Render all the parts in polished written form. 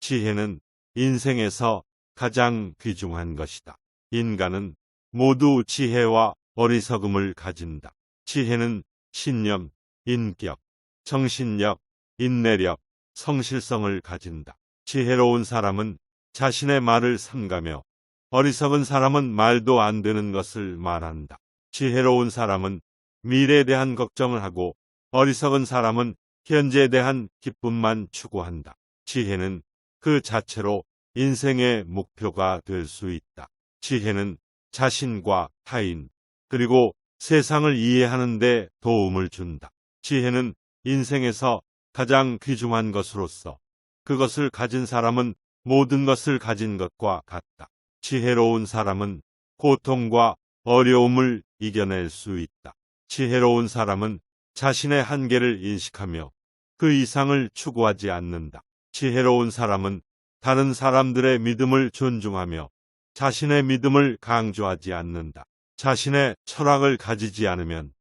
지혜는 인생에서 가장 귀중한 것이다. 인간은 모두 지혜와 어리석음을 가진다. 지혜는 신념, 인격, 정신력, 인내력, 성실성을 가진다. 지혜로운 사람은 자신의 말을 삼가며 어리석은 사람은 말도 안 되는 것을 말한다. 지혜로운 사람은 미래에 대한 걱정을 하고 어리석은 사람은 현재에 대한 기쁨만 추구한다. 지혜는 그 자체로 인생의 목표가 될 수 있다. 지혜는 자신과 타인, 그리고 세상을 이해하는 데 도움을 준다. 지혜는 인생에서 가장 귀중한 것으로서 그것을 가진 사람은 모든 것을 가진 것과 같다. 지혜로운 사람은 고통과 어려움을 이겨낼 수 있다. 지혜로운 사람은 자신의 한계를 인식하며 그 이상을 추구하지 않는다. 지혜로운 사람은 다른 사람들의 믿음을 존중하며 자신의 믿음을 강조하지 않는다. 자신의 철학을 가지지 않으면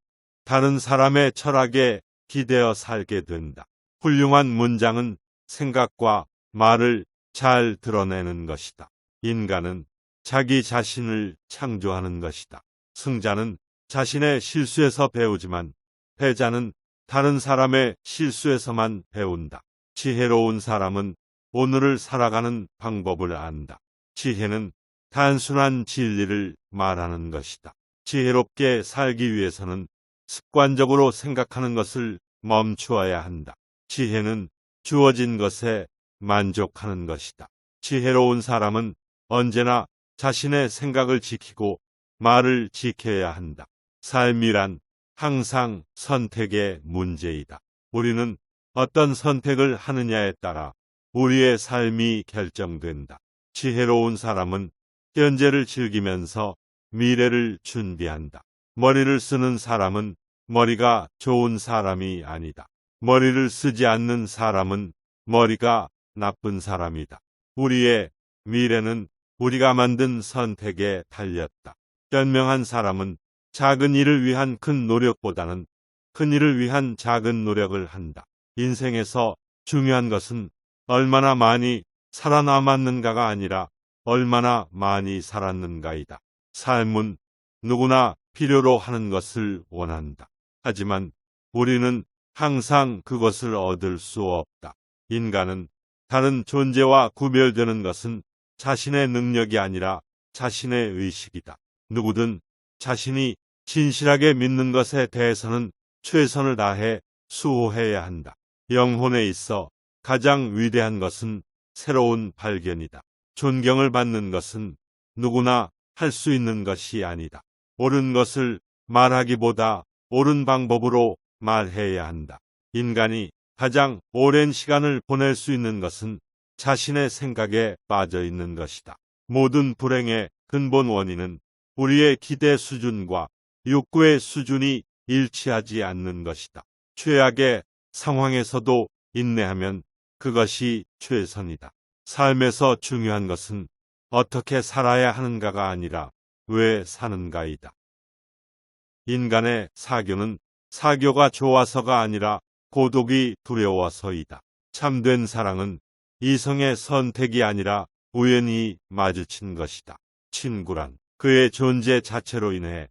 다른 사람의 철학에 기대어 살게 된다. 훌륭한 문장은 생각과 말을 잘 드러내는 것이다. 인간은 자기 자신을 창조하는 것이다. 승자는 자신의 실수에서 배우지만 패자는 다른 사람의 실수에서만 배운다. 지혜로운 사람은 오늘을 살아가는 방법을 안다. 지혜는 단순한 진리를 말하는 것이다. 지혜롭게 살기 위해서는 습관적으로 생각하는 것을 멈추어야 한다. 지혜는 주어진 것에 만족하는 것이다. 지혜로운 사람은 언제나 자신의 생각을 지키고 말을 지켜야 한다. 삶이란 항상 선택의 문제이다. 우리는 어떤 선택을 하느냐에 따라 우리의 삶이 결정된다. 지혜로운 사람은 현재를 즐기면서 미래를 준비한다. 머리를 쓰는 사람은 머리가 좋은 사람이 아니다. 머리를 쓰지 않는 사람은 머리가 나쁜 사람이다. 우리의 미래는 우리가 만든 선택에 달렸다. 현명한 사람은 작은 일을 위한 큰 노력보다는 큰 일을 위한 작은 노력을 한다. 인생에서 중요한 것은 얼마나 많이 살아남았는가가 아니라 얼마나 많이 살았는가이다. 삶은 누구나 필요로 하는 것을 원한다. 하지만 우리는 항상 그것을 얻을 수 없다. 인간은 다른 존재와 구별되는 것은 자신의 능력이 아니라 자신의 의식이다. 누구든 자신이 진실하게 믿는 것에 대해서는 최선을 다해 수호해야 한다. 영혼에 있어 가장 위대한 것은 새로운 발견이다. 존경을 받는 것은 누구나 할 수 있는 것이 아니다. 옳은 것을 말하기보다 옳은 방법으로 말해야 한다. 인간이 가장 오랜 시간을 보낼 수 있는 것은 자신의 생각에 빠져 있는 것이다. 모든 불행의 근본 원인은 우리의 기대 수준과 욕구의 수준이 일치하지 않는 것이다. 최악의 상황에서도 인내하면 그것이 최선이다. 삶에서 중요한 것은 어떻게 살아야 하는가가 아니라 왜 사는가이다. 인간의 사교는 사교가 좋아서가 아니라 고독이 두려워서이다. 참된 사랑은 이성의 선택이 아니라 우연히 마주친 것이다. 친구란 그의 존재 자체로 인해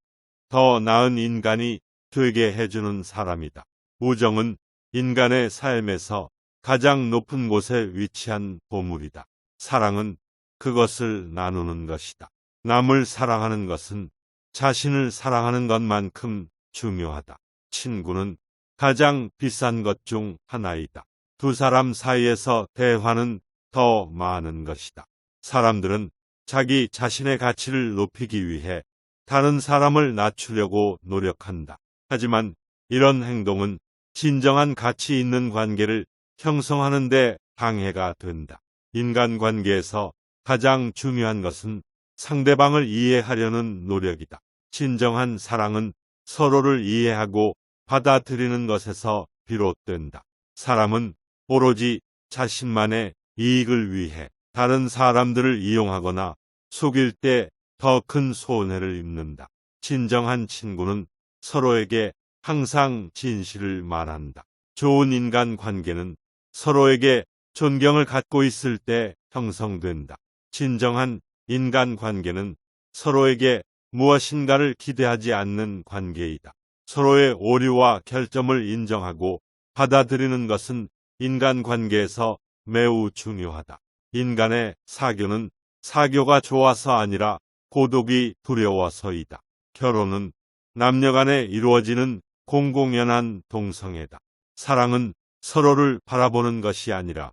더 나은 인간이 되게 해주는 사람이다. 우정은 인간의 삶에서 가장 높은 곳에 위치한 보물이다. 사랑은 그것을 나누는 것이다. 남을 사랑하는 것은 자신을 사랑하는 것만큼 중요하다. 친구는 가장 비싼 것 중 하나이다. 두 사람 사이에서 대화는 더 많은 것이다. 사람들은 자기 자신의 가치를 높이기 위해 다른 사람을 낮추려고 노력한다. 하지만 이런 행동은 진정한 가치 있는 관계를 형성하는 데 방해가 된다. 인간관계에서 가장 중요한 것은 상대방을 이해하려는 노력이다. 진정한 사랑은 서로를 이해하고 받아들이는 것에서 비롯된다. 사람은 오로지 자신만의 이익을 위해 다른 사람들을 이용하거나 속일 때 더 큰 손해를 입는다. 진정한 친구는 서로에게 항상 진실을 말한다. 좋은 인간관계는 서로에게 존경을 갖고 있을 때 형성된다. 진정한 인간관계는 서로에게 무엇인가를 기대하지 않는 관계이다. 서로의 오류와 결점을 인정하고 받아들이는 것은 인간관계에서 매우 중요하다. 인간의 사교는 사교가 좋아서 아니라 고독이 두려워서이다. 결혼은 남녀 간에 이루어지는 공공연한 동성애다. 사랑은 서로를 바라보는 것이 아니라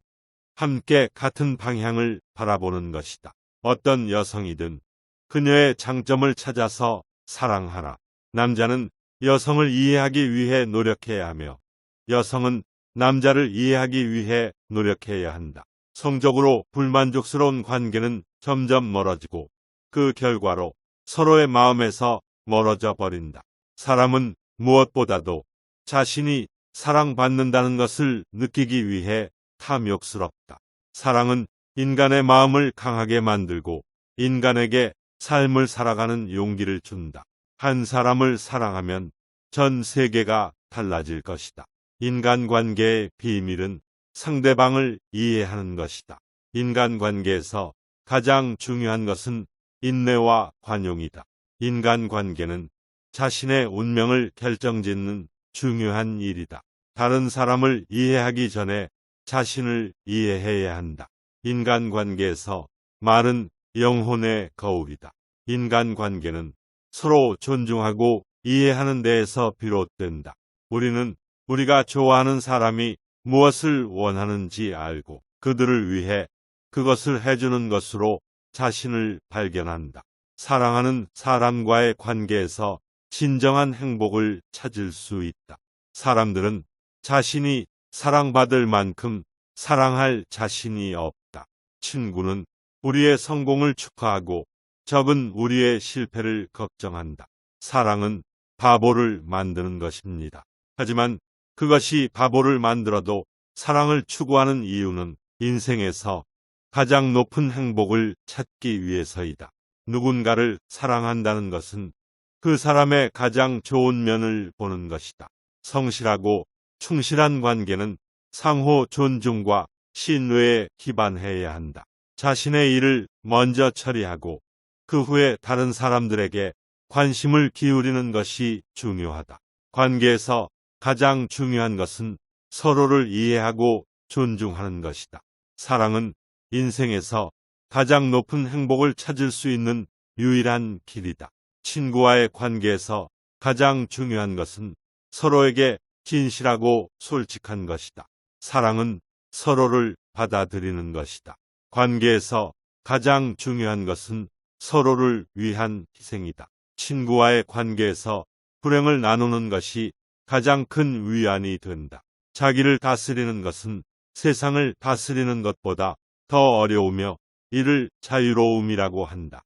함께 같은 방향을 바라보는 것이다. 어떤 여성이든 그녀의 장점을 찾아서 사랑하라. 남자는 여성을 이해하기 위해 노력해야 하며 여성은 남자를 이해하기 위해 노력해야 한다. 성적으로 불만족스러운 관계는 점점 멀어지고 그 결과로 서로의 마음에서 멀어져 버린다. 사람은 무엇보다도 자신이 사랑받는다는 것을 느끼기 위해 탐욕스럽다. 사랑은 인간의 마음을 강하게 만들고 인간에게 삶을 살아가는 용기를 준다. 한 사람을 사랑하면 전 세계가 달라질 것이다. 인간관계의 비밀은 상대방을 이해하는 것이다. 인간관계에서 가장 중요한 것은 인내와 관용이다. 인간관계는 자신의 운명을 결정짓는 중요한 일이다. 다른 사람을 이해하기 전에 자신을 이해해야 한다. 인간관계에서 말은 영혼의 거울이다. 인간관계는 서로 존중하고 이해하는 데에서 비롯된다. 우리는 우리가 좋아하는 사람이 무엇을 원하는지 알고 그들을 위해 그것을 해주는 것으로 자신을 발견한다. 사랑하는 사람과의 관계에서 진정한 행복을 찾을 수 있다. 사람들은 자신이 사랑받을 만큼 사랑할 자신이 없다. 친구는 우리의 성공을 축하하고 적은 우리의 실패를 걱정한다. 사랑은 바보를 만드는 것입니다. 하지만 그것이 바보를 만들어도 사랑을 추구하는 이유는 인생에서 가장 높은 행복을 찾기 위해서이다. 누군가를 사랑한다는 것은 그 사람의 가장 좋은 면을 보는 것이다. 성실하고 충실한 관계는 상호 존중과 신뢰에 기반해야 한다. 자신의 일을 먼저 처리하고 그 후에 다른 사람들에게 관심을 기울이는 것이 중요하다. 관계에서 가장 중요한 것은 서로를 이해하고 존중하는 것이다. 사랑은 인생에서 가장 높은 행복을 찾을 수 있는 유일한 길이다. 친구와의 관계에서 가장 중요한 것은 서로에게 진실하고 솔직한 것이다. 사랑은 서로를 받아들이는 것이다. 관계에서 가장 중요한 것은 서로를 위한 희생이다. 친구와의 관계에서 불행을 나누는 것이 가장 큰 위안이 된다. 자기를 다스리는 것은 세상을 다스리는 것보다 더 어려우며 이를 자유로움이라고 한다.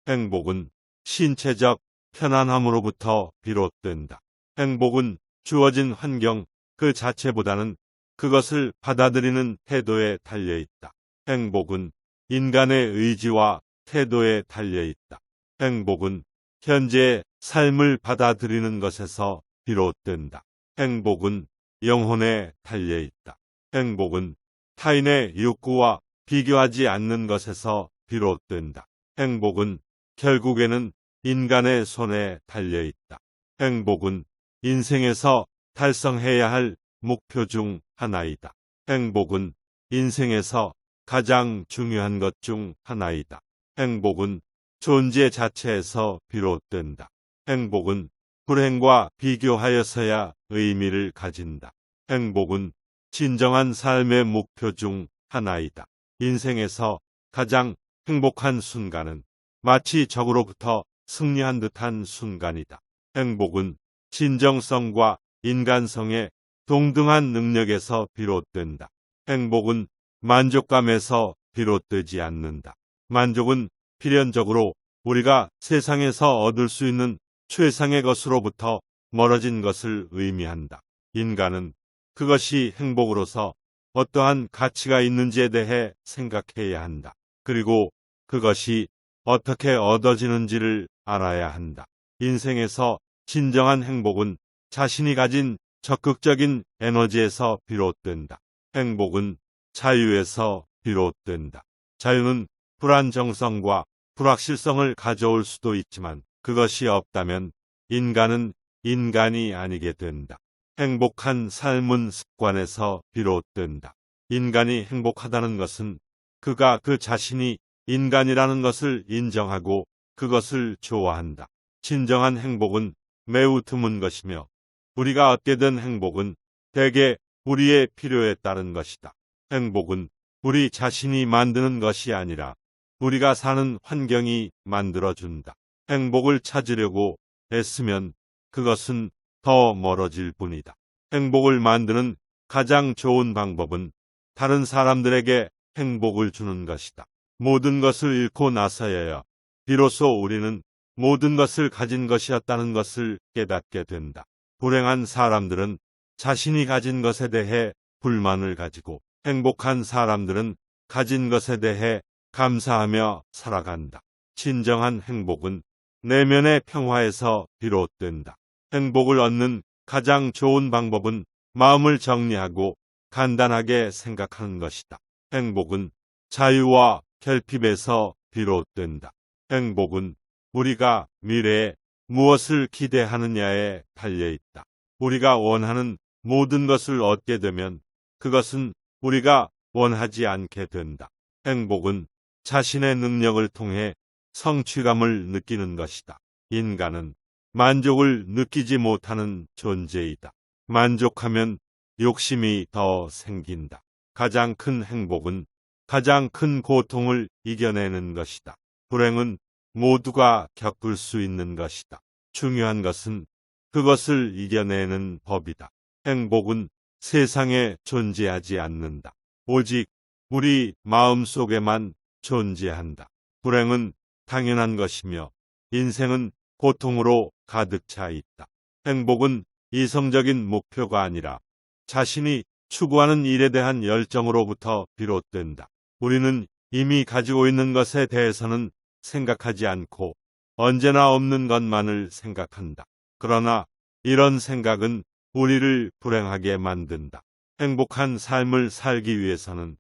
행복은 신체적 편안함으로부터 비롯된다. 행복은 주어진 환경 그 자체보다는 그것을 받아들이는 태도에 달려있다. 행복은 인간의 의지와 태도에 달려있다. 행복은 현재의 삶을 받아들이는 것에서 비롯된다. 행복은 영혼에 달려있다. 행복은 타인의 욕구와 비교하지 않는 것에서 비롯된다. 행복은 결국에는 인간의 손에 달려있다. 행복은 인생에서 달성해야 할 목표 중 하나이다. 행복은 인생에서 가장 중요한 것 중 하나이다. 행복은 존재 자체에서 비롯된다. 행복은 불행과 비교하여서야 의미를 가진다. 행복은 진정한 삶의 목표 중 하나이다. 인생에서 가장 행복한 순간은 마치 적으로부터 승리한 듯한 순간이다. 행복은 진정성과 인간성의 동등한 능력에서 비롯된다. 행복은 만족감에서 비롯되지 않는다. 만족은 필연적으로 우리가 세상에서 얻을 수 있는 최상의 것으로부터 멀어진 것을 의미한다. 인간은 그것이 행복으로서 어떠한 가치가 있는지에 대해 생각해야 한다. 그리고 그것이 어떻게 얻어지는지를 알아야 한다. 인생에서 진정한 행복은 자신이 가진 적극적인 에너지에서 비롯된다. 행복은 자유에서 비롯된다. 자유는 불안정성과 불확실성을 가져올 수도 있지만 그것이 없다면 인간은 인간이 아니게 된다. 행복한 삶은 습관에서 비롯된다. 인간이 행복하다는 것은 그가 그 자신이 인간이라는 것을 인정하고 그것을 좋아한다. 진정한 행복은 매우 드문 것이며 우리가 얻게 된 행복은 대개 우리의 필요에 따른 것이다. 행복은 우리 자신이 만드는 것이 아니라 우리가 사는 환경이 만들어준다. 행복을 찾으려고 애쓰면 그것은 더 멀어질 뿐이다. 행복을 만드는 가장 좋은 방법은 다른 사람들에게 행복을 주는 것이다. 모든 것을 잃고 나서야 비로소 우리는 모든 것을 가진 것이었다는 것을 깨닫게 된다. 불행한 사람들은 자신이 가진 것에 대해 불만을 가지고 행복한 사람들은 가진 것에 대해 감사하며 살아간다. 진정한 행복은 내면의 평화에서 비롯된다. 행복을 얻는 가장 좋은 방법은 마음을 정리하고 간단하게 생각하는 것이다. 행복은 자유와 결핍에서 비롯된다. 행복은 우리가 미래에 무엇을 기대하느냐에 달려있다. 우리가 원하는 모든 것을 얻게 되면 그것은 우리가 원하지 않게 된다. 행복은 자신의 능력을 통해 성취감을 느끼는 것이다. 인간은 만족을 느끼지 못하는 존재이다. 만족하면 욕심이 더 생긴다. 가장 큰 행복은 가장 큰 고통을 이겨내는 것이다. 불행은 모두가 겪을 수 있는 것이다. 중요한 것은 그것을 이겨내는 법이다. 행복은 세상에 존재하지 않는다. 오직 우리 마음 속에만 존재한다. 불행은 당연한 것이며 인생은 고통으로 가득 차 있다. 행복은 이성적인 목표가 아니라 자신이 추구하는 일에 대한 열정으로부터 비롯된다. 우리는 이미 가지고 있는 것에 대해서는 생각하지 않고 언제나 없는 것만을 생각한다. 그러나 이런 생각은 우리를 불행하게 만든다. 행복한 삶을 살기 위해서는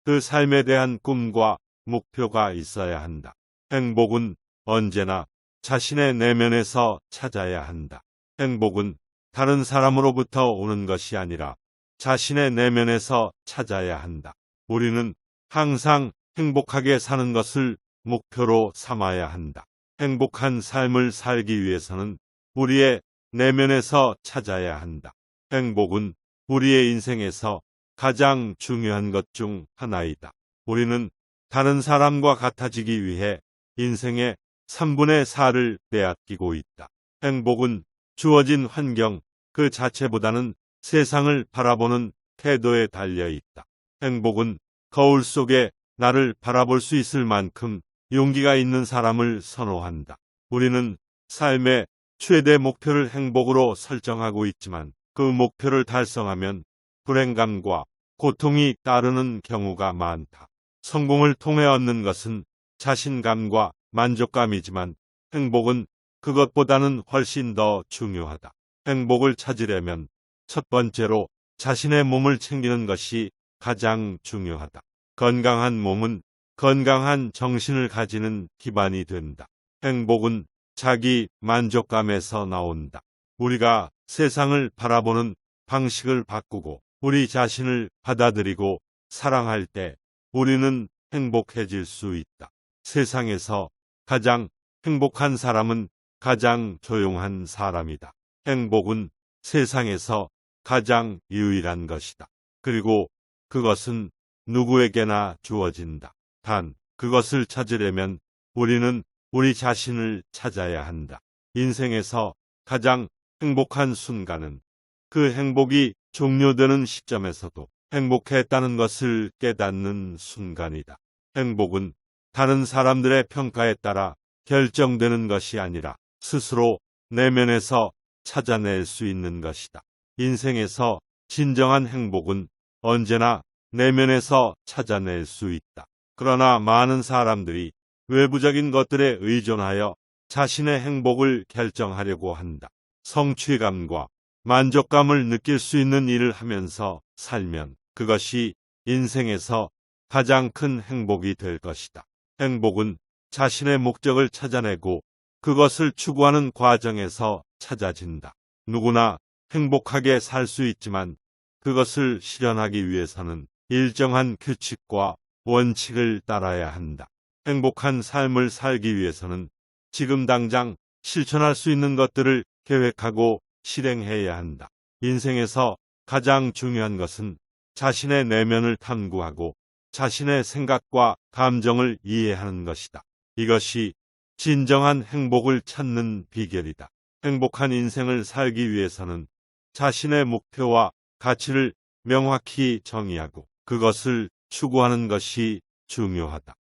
그 삶에 대한 꿈과 목표가 있어야 한다. 행복은 언제나 자신의 내면에서 찾아야 한다. 행복은 다른 사람으로부터 오는 것이 아니라 자신의 내면에서 찾아야 한다. 우리는 항상 행복하게 사는 것을 목표로 삼아야 한다. 행복한 삶을 살기 위해서는 우리의 내면에서 찾아야 한다. 행복은 우리의 인생에서 가장 중요한 것 중 하나이다. 우리는 다른 사람과 같아지기 위해 인생의 3분의 4를 빼앗기고 있다. 행복은 주어진 환경 그 자체보다는 세상을 바라보는 태도에 달려 있다. 행복은 거울 속에 나를 바라볼 수 있을 만큼 용기가 있는 사람을 선호한다. 우리는 삶의 최대 목표를 행복으로 설정하고 있지만 그 목표를 달성하면 불행감과 고통이 따르는 경우가 많다. 성공을 통해 얻는 것은 자신감과 만족감이지만 행복은 그것보다는 훨씬 더 중요하다. 행복을 찾으려면 첫 번째로 자신의 몸을 챙기는 것이 가장 중요하다. 건강한 몸은 건강한 정신을 가지는 기반이 된다. 행복은 자기 만족감에서 나온다. 우리가 세상을 바라보는 방식을 바꾸고 우리 자신을 받아들이고 사랑할 때 우리는 행복해질 수 있다. 세상에서 가장 행복한 사람은 가장 조용한 사람이다. 행복은 세상에서 가장 유일한 것이다. 그리고 그것은 누구에게나 주어진다. 단, 그것을 찾으려면 우리는 우리 자신을 찾아야 한다. 인생에서 가장 행복한 순간은 그 행복이 종료되는 시점에서도 행복했다는 것을 깨닫는 순간이다. 행복은 다른 사람들의 평가에 따라 결정되는 것이 아니라 스스로 내면에서 찾아낼 수 있는 것이다. 인생에서 진정한 행복은 언제나 내면에서 찾아낼 수 있다. 그러나 많은 사람들이 외부적인 것들에 의존하여 자신의 행복을 결정하려고 한다. 성취감과 만족감을 느낄 수 있는 일을 하면서 살면 그것이 인생에서 가장 큰 행복이 될 것이다. 행복은 자신의 목적을 찾아내고 그것을 추구하는 과정에서 찾아진다. 누구나 행복하게 살 수 있지만 그것을 실현하기 위해서는 일정한 규칙과 원칙을 따라야 한다. 행복한 삶을 살기 위해서는 지금 당장 실천할 수 있는 것들을 계획하고 실행해야 한다. 인생에서 가장 중요한 것은 자신의 내면을 탐구하고 자신의 생각과 감정을 이해하는 것이다. 이것이 진정한 행복을 찾는 비결이다. 행복한 인생을 살기 위해서는 자신의 목표와 가치를 명확히 정의하고 그것을 추구하는 것이 중요하다.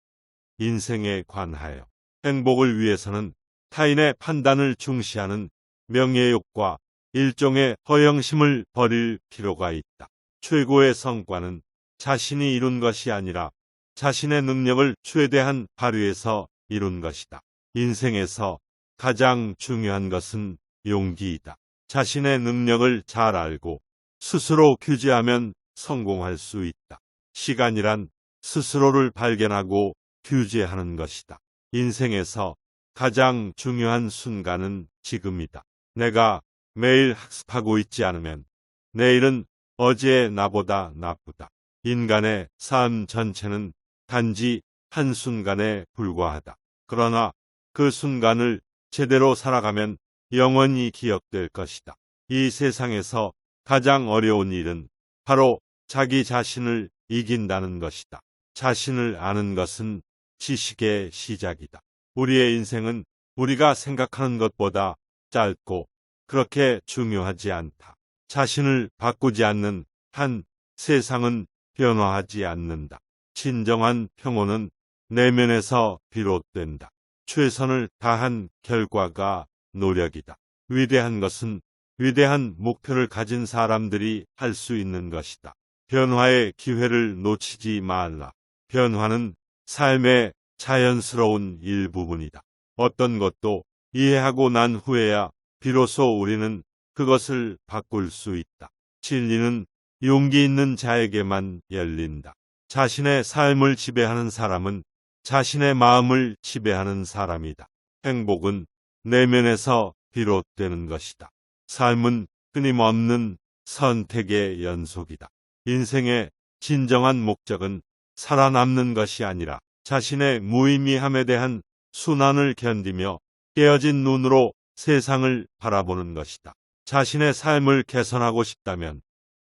인생에 관하여 행복을 위해서는 타인의 판단을 중시하는 명예욕과 일종의 허영심을 버릴 필요가 있다. 최고의 성과는 자신이 이룬 것이 아니라 자신의 능력을 최대한 발휘해서 이룬 것이다. 인생에서 가장 중요한 것은 용기이다. 자신의 능력을 잘 알고 스스로 규제하면 성공할 수 있다. 시간이란 스스로를 발견하고 규제하는 것이다. 인생에서 가장 중요한 순간은 지금이다. 내가 매일 학습하고 있지 않으면 내일은 어제의 나보다 나쁘다. 인간의 삶 전체는 단지 한순간에 불과하다. 그러나 그 순간을 제대로 살아가면 영원히 기억될 것이다. 이 세상에서 가장 어려운 일은 바로 자기 자신을 이긴다는 것이다. 자신을 아는 것은 지식의 시작이다. 우리의 인생은 우리가 생각하는 것보다 짧고 그렇게 중요하지 않다. 자신을 바꾸지 않는 한 세상은 변화하지 않는다. 진정한 평온은 내면에서 비롯된다. 최선을 다한 결과가 노력이다. 위대한 것은 위대한 목표를 가진 사람들이 할 수 있는 것이다. 변화의 기회를 놓치지 말라. 변화는 삶의 자연스러운 일부분이다. 어떤 것도 이해하고 난 후에야 비로소 우리는 그것을 바꿀 수 있다. 진리는 용기 있는 자에게만 열린다. 자신의 삶을 지배하는 사람은 자신의 마음을 지배하는 사람이다. 행복은 내면에서 비롯되는 것이다. 삶은 끊임없는 선택의 연속이다. 인생의 진정한 목적은 살아남는 것이 아니라 자신의 무의미함에 대한 순환을 견디며 깨어진 눈으로 세상을 바라보는 것이다. 자신의 삶을 개선하고 싶다면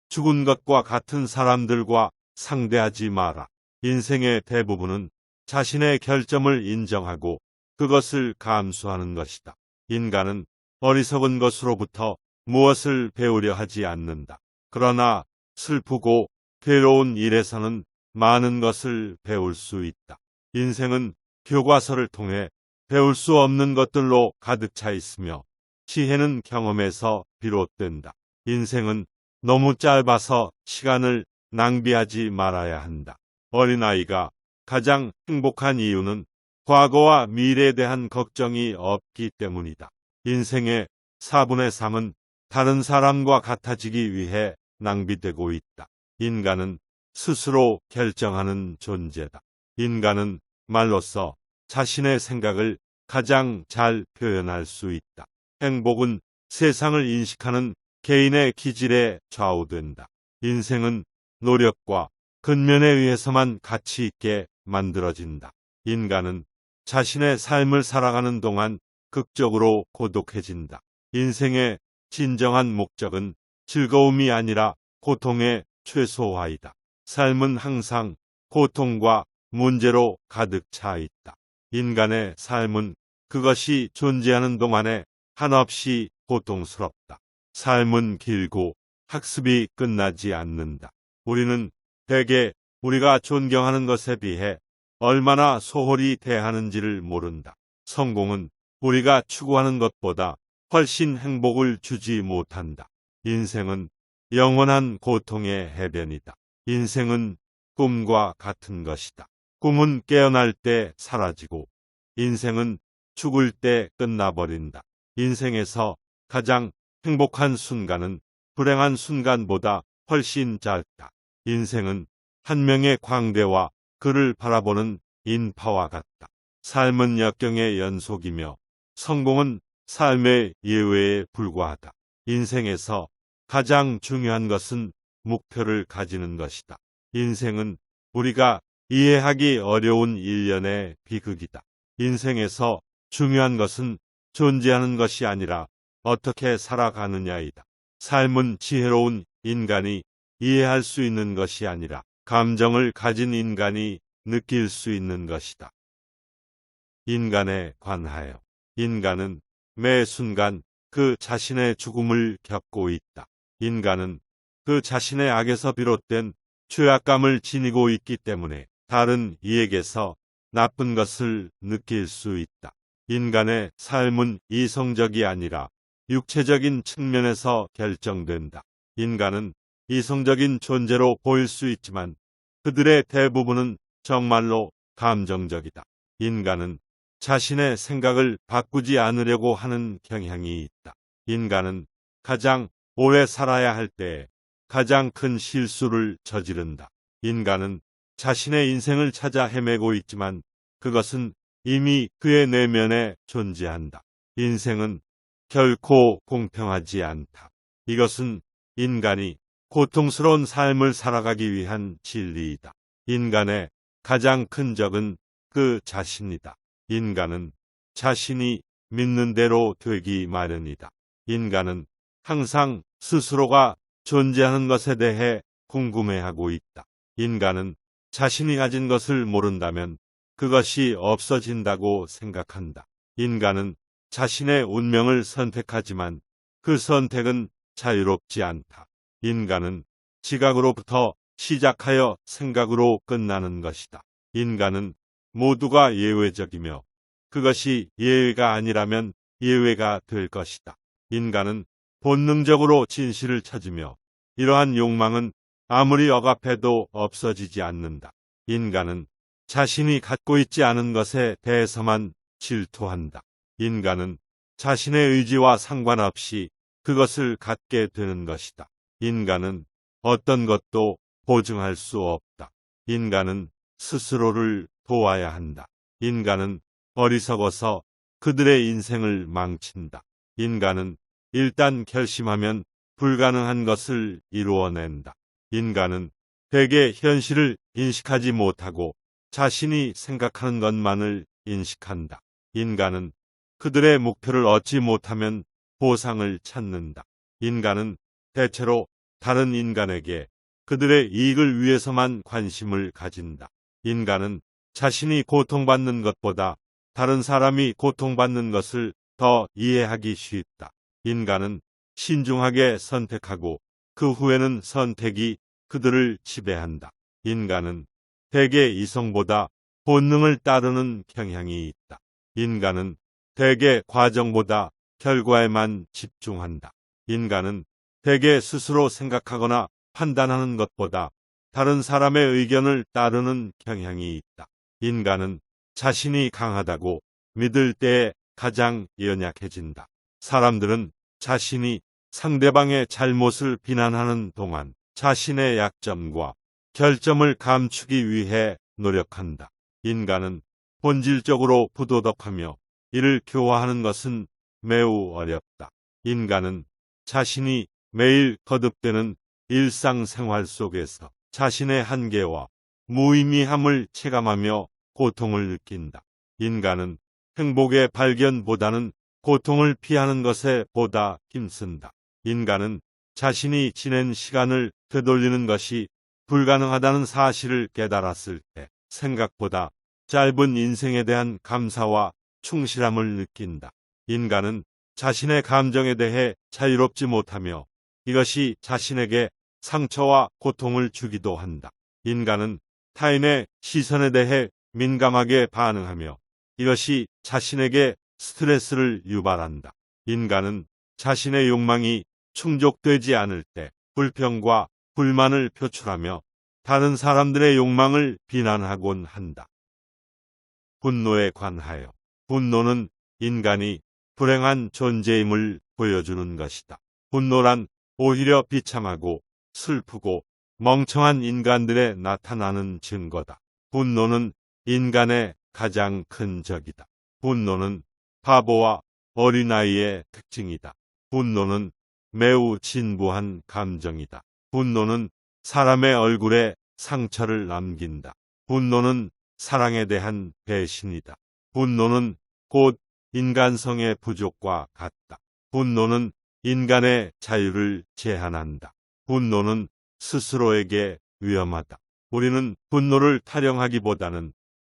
죽은 것과 같은 사람들과 상대하지 마라. 인생의 대부분은 자신의 결점을 인정하고 그것을 감수하는 것이다. 인간은 어리석은 것으로부터 무엇을 배우려 하지 않는다. 그러나 슬프고 괴로운 일에서는 많은 것을 배울 수 있다. 인생은 교과서를 통해 배울 수 없는 것들로 가득 차 있으며 지혜는 경험에서 비롯된다. 인생은 너무 짧아서 시간을 낭비하지 말아야 한다. 어린아이가 가장 행복한 이유는 과거와 미래에 대한 걱정이 없기 때문이다. 인생의 4분의 3은 다른 사람과 같아지기 위해 낭비되고 있다. 인간은 스스로 결정하는 존재다. 인간은 말로써 자신의 생각을 가장 잘 표현할 수 있다. 행복은 세상을 인식하는 개인의 기질에 좌우된다. 인생은 노력과 근면에 의해서만 가치 있게 만들어진다. 인간은 자신의 삶을 살아가는 동안 극적으로 고독해진다. 인생의 진정한 목적은 즐거움이 아니라 고통의 최소화이다. 삶은 항상 고통과 문제로 가득 차 있다. 인간의 삶은 그것이 존재하는 동안에 한없이 고통스럽다. 삶은 길고 학습이 끝나지 않는다. 우리는 대개 우리가 존경하는 것에 비해 얼마나 소홀히 대하는지를 모른다. 성공은 우리가 추구하는 것보다 훨씬 행복을 주지 못한다. 인생은 영원한 고통의 해변이다. 인생은 꿈과 같은 것이다. 꿈은 깨어날 때 사라지고 인생은 죽을 때 끝나버린다. 인생에서 가장 행복한 순간은 불행한 순간보다 훨씬 짧다. 인생은 한 명의 광대와 그를 바라보는 인파와 같다. 삶은 역경의 연속이며 성공은 삶의 예외에 불과하다. 인생에서 가장 중요한 것은 목표를 가지는 것이다. 인생은 우리가 이해하기 어려운 일련의 비극이다. 인생에서 중요한 것은 존재하는 것이 아니라 어떻게 살아가느냐이다. 삶은 지혜로운 인간이 이해할 수 있는 것이 아니라 감정을 가진 인간이 느낄 수 있는 것이다. 인간에 관하여 인간은 매 순간 그 자신의 죽음을 겪고 있다. 인간은 그 자신의 악에서 비롯된 죄악감을 지니고 있기 때문에 다른 이에게서 나쁜 것을 느낄 수 있다. 인간의 삶은 이성적이 아니라 육체적인 측면에서 결정된다. 인간은 이성적인 존재로 보일 수 있지만 그들의 대부분은 정말로 감정적이다. 인간은 자신의 생각을 바꾸지 않으려고 하는 경향이 있다. 인간은 가장 오래 살아야 할 때에 가장 큰 실수를 저지른다. 인간은 자신의 인생을 찾아 헤매고 있지만 그것은 이미 그의 내면에 존재한다. 인생은 결코 공평하지 않다. 이것은 인간이 고통스러운 삶을 살아가기 위한 진리이다. 인간의 가장 큰 적은 그 자신이다. 인간은 자신이 믿는 대로 되기 마련이다. 인간은 항상 스스로가 존재하는 것에 대해 궁금해하고 있다. 인간은 자신이 가진 것을 모른다면 그것이 없어진다고 생각한다. 인간은 자신의 운명을 선택하지만 그 선택은 자유롭지 않다. 인간은 지각으로부터 시작하여 생각으로 끝나는 것이다. 인간은 모두가 예외적이며 그것이 예외가 아니라면 예외가 될 것이다. 인간은 본능적으로 진실을 찾으며 이러한 욕망은 아무리 억압해도 없어지지 않는다. 인간은 자신이 갖고 있지 않은 것에 대해서만 질투한다. 인간은 자신의 의지와 상관없이 그것을 갖게 되는 것이다. 인간은 어떤 것도 보증할 수 없다. 인간은 스스로를 도와야 한다. 인간은 어리석어서 그들의 인생을 망친다. 인간은 일단 결심하면 불가능한 것을 이루어낸다. 인간은 대개 현실을 인식하지 못하고 자신이 생각하는 것만을 인식한다. 인간은 그들의 목표를 얻지 못하면 보상을 찾는다. 인간은 대체로 다른 인간에게 그들의 이익을 위해서만 관심을 가진다. 인간은 자신이 고통받는 것보다 다른 사람이 고통받는 것을 더 이해하기 쉽다. 인간은 신중하게 선택하고 그 후에는 선택이 그들을 지배한다. 인간은 대개 이성보다 본능을 따르는 경향이 있다. 인간은 대개 과정보다 결과에만 집중한다. 인간은 대개 스스로 생각하거나 판단하는 것보다 다른 사람의 의견을 따르는 경향이 있다. 인간은 자신이 강하다고 믿을 때에 가장 연약해진다. 사람들은 자신이 상대방의 잘못을 비난하는 동안 자신의 약점과 결점을 감추기 위해 노력한다. 인간은 본질적으로 부도덕하며 이를 교화하는 것은 매우 어렵다. 인간은 자신이 매일 거듭되는 일상생활 속에서 자신의 한계와 무의미함을 체감하며 고통을 느낀다. 인간은 행복의 발견보다는 고통을 피하는 것에 보다 힘쓴다. 인간은 자신이 지낸 시간을 되돌리는 것이 불가능하다는 사실을 깨달았을 때 생각보다 짧은 인생에 대한 감사와 충실함을 느낀다. 인간은 자신의 감정에 대해 자유롭지 못하며 이것이 자신에게 상처와 고통을 주기도 한다. 인간은 타인의 시선에 대해 민감하게 반응하며 이것이 자신에게 스트레스를 유발한다. 인간은 자신의 욕망이 충족되지 않을 때 불평과 불만을 표출하며 다른 사람들의 욕망을 비난하곤 한다. 분노에 관하여 분노는 인간이 불행한 존재임을 보여주는 것이다. 분노란 오히려 비참하고 슬프고 멍청한 인간들에 나타나는 증거다. 분노는 인간의 가장 큰 적이다. 분노는 바보와 어린아이의 특징이다. 분노는 매우 진부한 감정이다. 분노는 사람의 얼굴에 상처를 남긴다. 분노는 사랑에 대한 배신이다. 분노는 곧 인간성의 부족과 같다. 분노는 인간의 자유를 제한한다. 분노는 스스로에게 위험하다. 우리는 분노를 타령하기보다는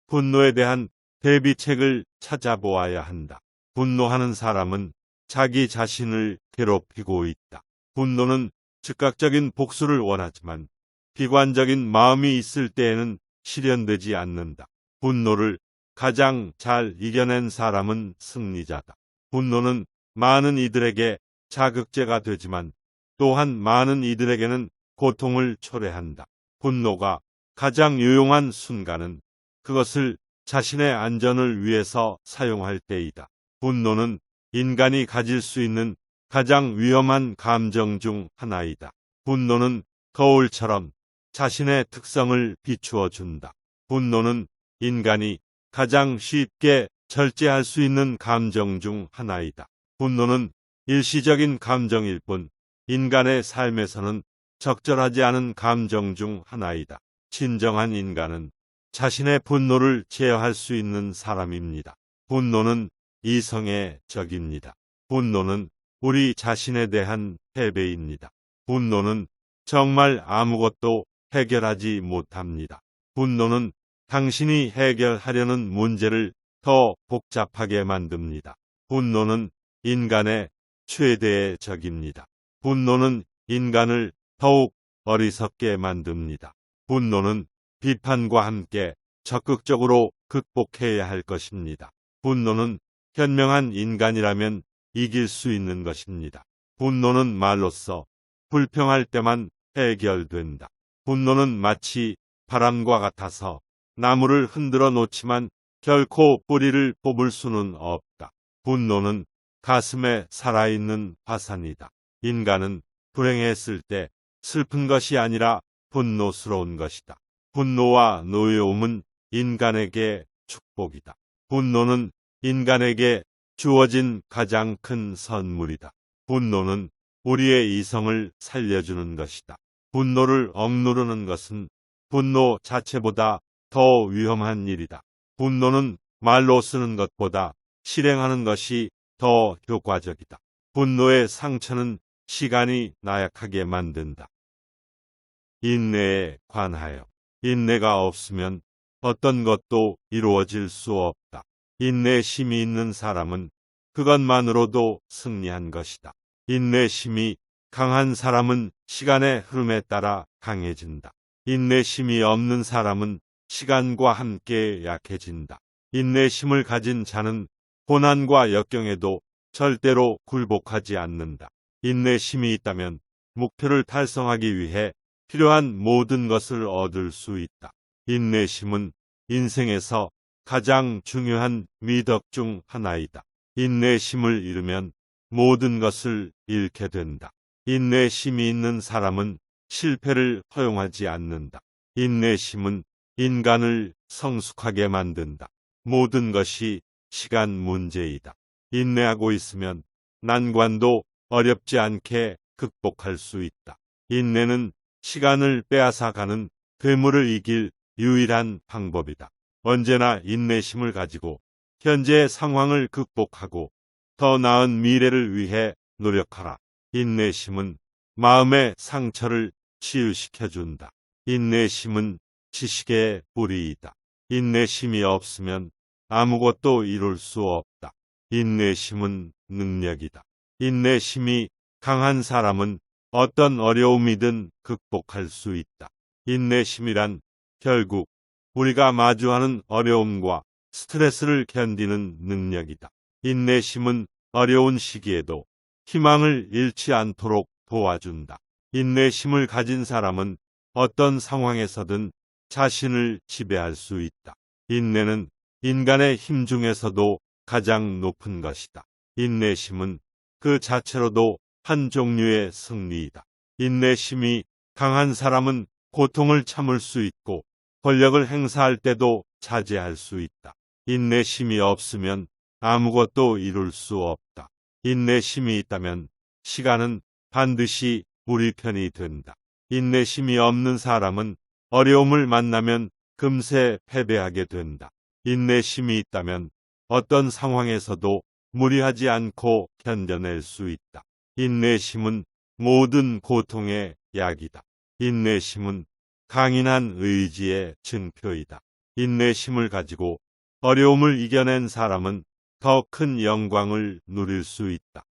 분노에 대한 대비책을 찾아보아야 한다. 분노하는 사람은 자기 자신을 괴롭히고 있다. 분노는 즉각적인 복수를 원하지만 비관적인 마음이 있을 때에는 실현되지 않는다. 분노를 가장 잘 이겨낸 사람은 승리자다. 분노는 많은 이들에게 자극제가 되지만 또한 많은 이들에게는 고통을 초래한다. 분노가 가장 유용한 순간은 그것을 자신의 안전을 위해서 사용할 때이다. 분노는 인간이 가질 수 있는 가장 위험한 감정 중 하나이다. 분노는 거울처럼 자신의 특성을 비추어 준다. 분노는 인간이 가장 쉽게 절제할 수 있는 감정 중 하나이다. 분노는 일시적인 감정일 뿐 인간의 삶에서는 적절하지 않은 감정 중 하나이다. 진정한 인간은 자신의 분노를 제어할 수 있는 사람입니다. 분노는 이성의 적입니다. 분노는 우리 자신에 대한 패배입니다. 분노는 정말 아무것도 해결하지 못합니다. 분노는 당신이 해결하려는 문제를 더 복잡하게 만듭니다. 분노는 인간의 최대의 적입니다. 분노는 인간을 더욱 어리석게 만듭니다. 분노는 비판과 함께 적극적으로 극복해야 할 것입니다. 분노는 현명한 인간이라면 이길 수 있는 것입니다. 분노는 말로써 불평할 때만 해결된다. 분노는 마치 바람과 같아서 나무를 흔들어 놓지만 결코 뿌리를 뽑을 수는 없다. 분노는 가슴에 살아있는 화산이다. 인간은 불행했을 때 슬픈 것이 아니라 분노스러운 것이다. 분노와 노여움은 인간에게 축복이다. 분노는 인간에게 주어진 가장 큰 선물이다. 분노는 우리의 이성을 살려주는 것이다. 분노를 억누르는 것은 분노 자체보다 더 위험한 일이다. 분노는 말로 쓰는 것보다 실행하는 것이 더 효과적이다. 분노의 상처는 시간이 나약하게 만든다. 인내에 관하여 인내가 없으면 어떤 것도 이루어질 수 없다. 인내심이 있는 사람은 그것만으로도 승리한 것이다. 인내심이 강한 사람은 시간의 흐름에 따라 강해진다. 인내심이 없는 사람은 시간과 함께 약해진다. 인내심을 가진 자는 고난과 역경에도 절대로 굴복하지 않는다. 인내심이 있다면 목표를 달성하기 위해 필요한 모든 것을 얻을 수 있다. 인내심은 인생에서 가장 중요한 미덕 중 하나이다. 인내심을 잃으면 모든 것을 잃게 된다. 인내심이 있는 사람은 실패를 허용하지 않는다. 인내심은 인간을 성숙하게 만든다. 모든 것이 시간 문제이다. 인내하고 있으면 난관도 어렵지 않게 극복할 수 있다. 인내는 시간을 빼앗아가는 괴물을 이길 유일한 방법이다. 언제나 인내심을 가지고 현재의 상황을 극복하고 더 나은 미래를 위해 노력하라. 인내심은 마음의 상처를 치유시켜준다. 인내심은 지식의 뿌리이다. 인내심이 없으면 아무것도 이룰 수 없다. 인내심은 능력이다. 인내심이 강한 사람은 어떤 어려움이든 극복할 수 있다. 인내심이란 결국 우리가 마주하는 어려움과 스트레스를 견디는 능력이다. 인내심은 어려운 시기에도 희망을 잃지 않도록 도와준다. 인내심을 가진 사람은 어떤 상황에서든 자신을 지배할 수 있다. 인내는 인간의 힘 중에서도 가장 높은 것이다. 인내심은 그 자체로도 한 종류의 승리이다. 인내심이 강한 사람은 고통을 참을 수 있고 권력을 행사할 때도 자제할 수 있다. 인내심이 없으면 아무것도 이룰 수 없다. 인내심이 있다면 시간은 반드시 우리 편이 된다. 인내심이 없는 사람은 어려움을 만나면 금세 패배하게 된다. 인내심이 있다면 어떤 상황에서도 무리하지 않고 견뎌낼 수 있다. 인내심은 모든 고통의 약이다. 인내심은 강인한 의지의 증표이다. 인내심을 가지고 어려움을 이겨낸 사람은 더 큰 영광을 누릴 수 있다.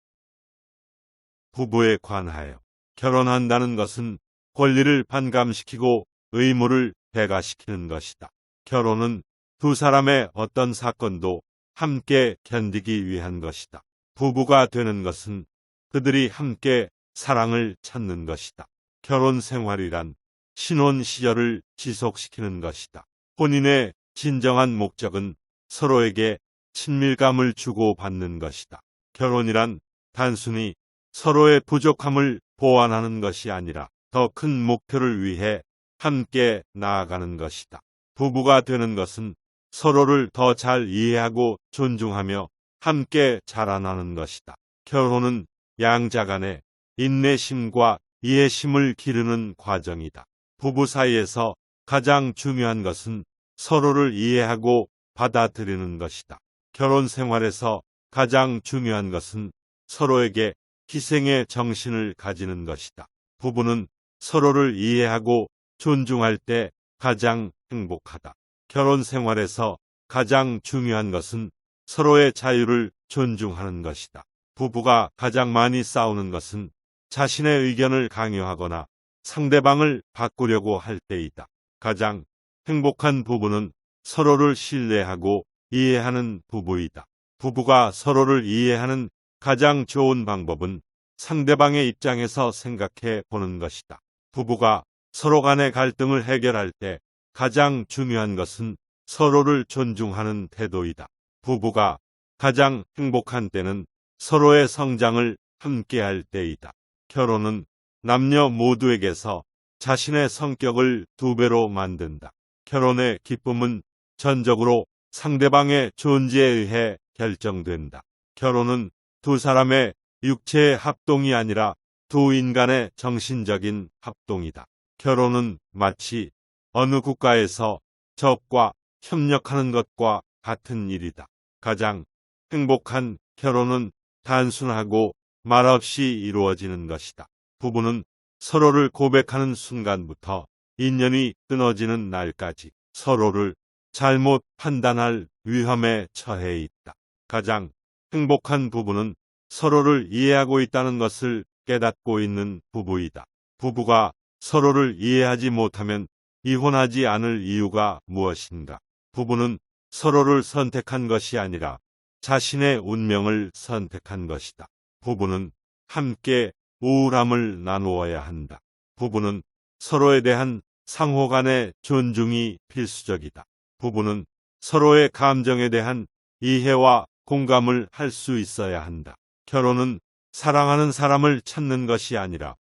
부부에 관하여 결혼한다는 것은 권리를 반감시키고 의무를 배가시키는 것이다. 결혼은 두 사람의 어떤 사건도 함께 견디기 위한 것이다. 부부가 되는 것은 그들이 함께 사랑을 찾는 것이다. 결혼 생활이란 신혼 시절을 지속시키는 것이다. 혼인의 진정한 목적은 서로에게 친밀감을 주고받는 것이다. 결혼이란 단순히 서로의 부족함을 보완하는 것이 아니라 더 큰 목표를 위해 함께 나아가는 것이다. 부부가 되는 것은 서로를 더 잘 이해하고 존중하며 함께 자라나는 것이다. 결혼은 양자 간의 인내심과 이해심을 기르는 과정이다. 부부 사이에서 가장 중요한 것은 서로를 이해하고 받아들이는 것이다. 결혼 생활에서 가장 중요한 것은 서로에게 희생의 정신을 가지는 것이다. 부부는 서로를 이해하고 존중할 때 가장 행복하다. 결혼 생활에서 가장 중요한 것은 서로의 자유를 존중하는 것이다. 부부가 가장 많이 싸우는 것은 자신의 의견을 강요하거나 상대방을 바꾸려고 할 때이다. 가장 행복한 부부는 서로를 신뢰하고 이해하는 부부이다. 부부가 서로를 이해하는 가장 좋은 방법은 상대방의 입장에서 생각해 보는 것이다. 부부가 서로 간의 갈등을 해결할 때 가장 중요한 것은 서로를 존중하는 태도이다. 부부가 가장 행복한 때는 서로의 성장을 함께할 때이다. 결혼은 남녀 모두에게서 자신의 성격을 2배로 만든다. 결혼의 기쁨은 전적으로 상대방의 존재에 의해 결정된다. 결혼은 두 사람의 육체의 합동이 아니라 두 인간의 정신적인 합동이다. 결혼은 마치 어느 국가에서 적과 협력하는 것과 같은 일이다. 가장 행복한 결혼은 단순하고 말없이 이루어지는 것이다. 부부는 서로를 고백하는 순간부터 인연이 끊어지는 날까지 서로를 잘못 판단할 위험에 처해 있다. 가장 행복한 부부는 서로를 이해하고 있다는 것을 깨닫고 있는 부부이다. 부부가 서로를 이해하지 못하면 이혼하지 않을 이유가 무엇인가? 부부는 서로를 선택한 것이 아니라 자신의 운명을 선택한 것이다. 부부는 함께 우울함을 나누어야 한다. 부부는 서로에 대한 상호 간의 존중이 필수적이다. 부부는 서로의 감정에 대한 이해와 공감을 할 수 있어야 한다. 결혼은 사랑하는 사람을 찾는 것이 아니라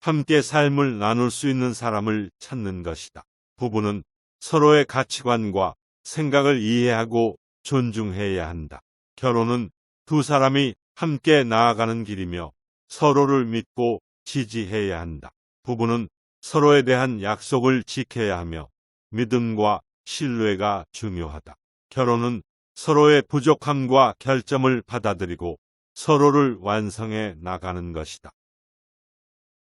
함께 삶을 나눌 수 있는 사람을 찾는 것이다. 부부는 서로의 가치관과 생각을 이해하고 존중해야 한다. 결혼은 두 사람이 함께 나아가는 길이며 서로를 믿고 지지해야 한다. 부부는 서로에 대한 약속을 지켜야 하며 믿음과 신뢰가 중요하다. 결혼은 서로의 부족함과 결점을 받아들이고 서로를 완성해 나가는 것이다.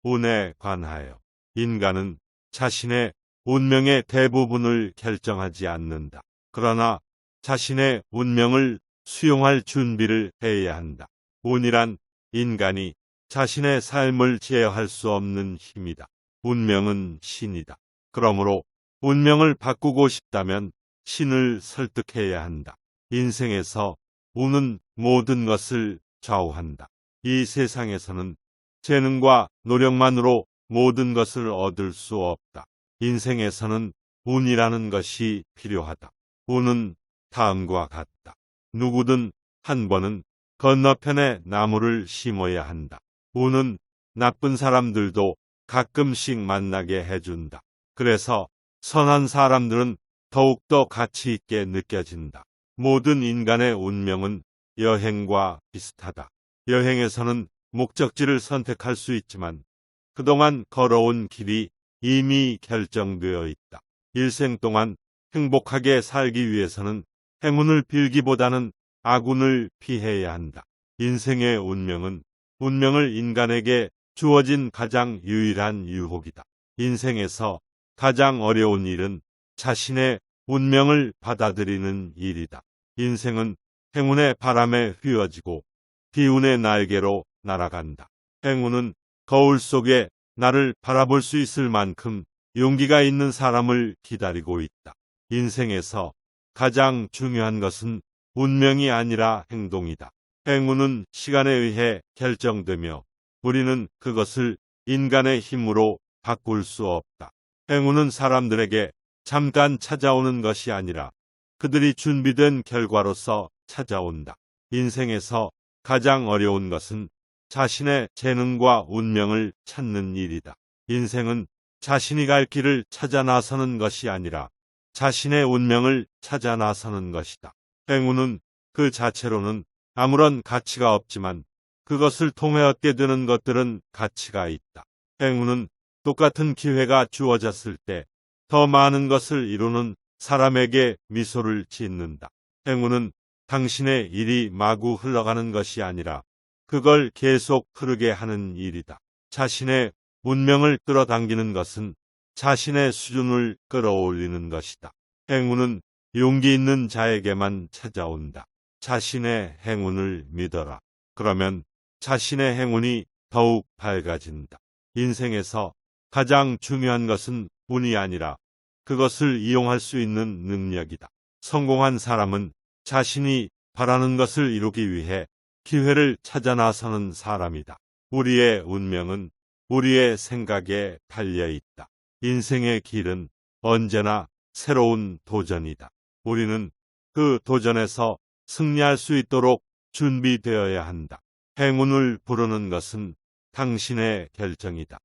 운에 관하여 인간은 자신의 운명의 대부분을 결정하지 않는다. 그러나 자신의 운명을 수용할 준비를 해야 한다. 운이란 인간이 자신의 삶을 제어할 수 없는 힘이다. 운명은 신이다. 그러므로 운명을 바꾸고 싶다면 신을 설득해야 한다. 인생에서 운은 모든 것을 좌우한다. 이 세상에서는 재능과 노력만으로 모든 것을 얻을 수 없다. 인생에서는 운이라는 것이 필요하다. 운은 다음과 같다. 누구든 한 번은 건너편에 나무를 심어야 한다. 운은 나쁜 사람들도 가끔씩 만나게 해준다. 그래서 선한 사람들은 더욱더 가치 있게 느껴진다. 모든 인간의 운명은 여행과 비슷하다. 여행에서는 목적지를 선택할 수 있지만 그동안 걸어온 길이 이미 결정되어 있다. 일생 동안 행복하게 살기 위해서는 행운을 빌기보다는 악운을 피해야 한다. 인생의 운명을 인간에게 주어진 가장 유일한 유혹이다. 인생에서 가장 어려운 일은 자신의 운명을 받아들이는 일이다. 인생은 행운의 바람에 휘어지고 기운의 날개로 날아간다. 행운은 거울 속에 나를 바라볼 수 있을 만큼 용기가 있는 사람을 기다리고 있다. 인생에서 가장 중요한 것은 운명이 아니라 행동이다. 행운은 시간에 의해 결정되며 우리는 그것을 인간의 힘으로 바꿀 수 없다. 행운은 사람들에게 잠깐 찾아오는 것이 아니라 그들이 준비된 결과로서 찾아온다. 인생에서 가장 어려운 것은 자신의 재능과 운명을 찾는 일이다. 인생은 자신이 갈 길을 찾아 나서는 것이 아니라 자신의 운명을 찾아 나서는 것이다. 행운은 그 자체로는 아무런 가치가 없지만 그것을 통해 얻게 되는 것들은 가치가 있다. 행운은 똑같은 기회가 주어졌을 때 더 많은 것을 이루는 사람에게 미소를 짓는다. 행운은 당신의 일이 마구 흘러가는 것이 아니라 그걸 계속 흐르게 하는 일이다. 자신의 운명을 끌어당기는 것은 자신의 수준을 끌어올리는 것이다. 행운은 용기 있는 자에게만 찾아온다. 자신의 행운을 믿어라. 그러면 자신의 행운이 더욱 밝아진다. 인생에서 가장 중요한 것은 운이 아니라 그것을 이용할 수 있는 능력이다. 성공한 사람은 자신이 바라는 것을 이루기 위해 기회를 찾아 나서는 사람이다. 우리의 운명은 우리의 생각에 달려 있다. 인생의 길은 언제나 새로운 도전이다. 우리는 그 도전에서 승리할 수 있도록 준비되어야 한다. 행운을 부르는 것은 당신의 결정이다.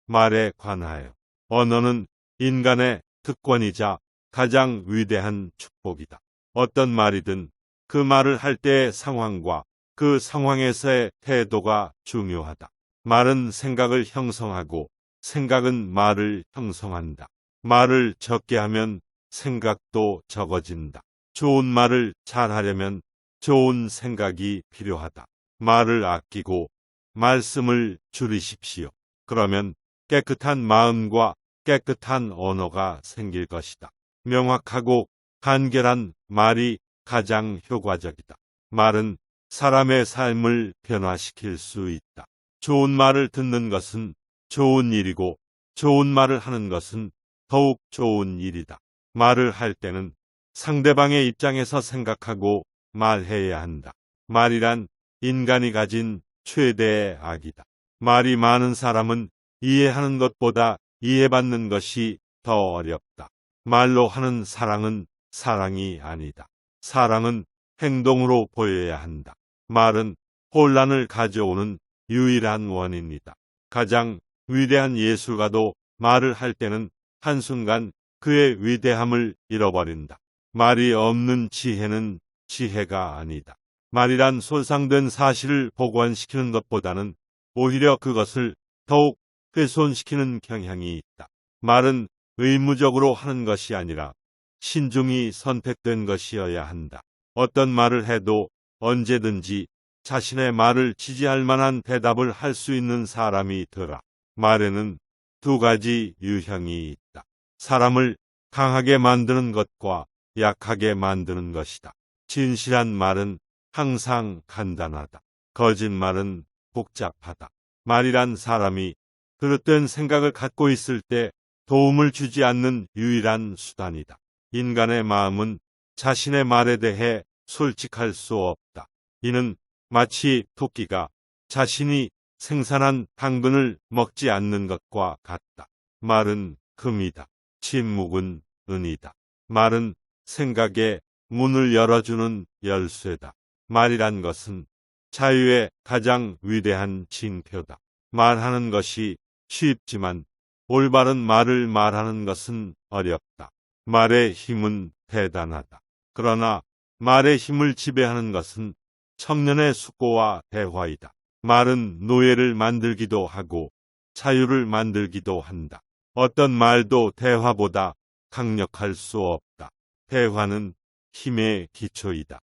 말에 관하여 언어는 인간의 특권이자 가장 위대한 축복이다. 어떤 말이든 그 말을 할 때의 상황과 그 상황에서의 태도가 중요하다. 말은 생각을 형성하고 생각은 말을 형성한다. 말을 적게 하면 생각도 적어진다. 좋은 말을 잘하려면 좋은 생각이 필요하다. 말을 아끼고 말씀을 줄이십시오. 그러면 깨끗한 마음과 깨끗한 언어가 생길 것이다. 명확하고 간결한 말이 가장 효과적이다. 말은 사람의 삶을 변화시킬 수 있다. 좋은 말을 듣는 것은 좋은 일이고 좋은 말을 하는 것은 더욱 좋은 일이다. 말을 할 때는 상대방의 입장에서 생각하고 말해야 한다. 말이란 인간이 가진 최대의 악이다. 말이 많은 사람은 이해하는 것보다 이해받는 것이 더 어렵다. 말로 하는 사랑은 사랑이 아니다. 사랑은 행동으로 보여야 한다. 말은 혼란을 가져오는 유일한 원인이다. 가장 위대한 예술가도 말을 할 때는 한순간 그의 위대함을 잃어버린다. 말이 없는 지혜는 지혜가 아니다. 말이란 손상된 사실을 복원시키는 것보다는 오히려 그것을 더욱 훼손시키는 경향이 있다. 말은 의무적으로 하는 것이 아니라 신중히 선택된 것이어야 한다. 어떤 말을 해도 언제든지 자신의 말을 지지할 만한 대답을 할 수 있는 사람이 되라. 말에는 두 가지 유형이 있다. 사람을 강하게 만드는 것과 약하게 만드는 것이다. 진실한 말은 항상 간단하다. 거짓말은 복잡하다. 말이란 사람이 그릇된 생각을 갖고 있을 때 도움을 주지 않는 유일한 수단이다. 인간의 마음은 자신의 말에 대해 솔직할 수 없다. 이는 마치 토끼가 자신이 생산한 당근을 먹지 않는 것과 같다. 말은 금이다. 침묵은 은이다. 말은 생각에 문을 열어주는 열쇠다. 말이란 것은 자유의 가장 위대한 징표다. 말하는 것이 쉽지만 올바른 말을 말하는 것은 어렵다. 말의 힘은 대단하다. 그러나 말의 힘을 지배하는 것은 청년의 숙고와 대화이다. 말은 노예를 만들기도 하고 자유를 만들기도 한다. 어떤 말도 대화보다 강력할 수 없다. 대화는 힘의 기초이다.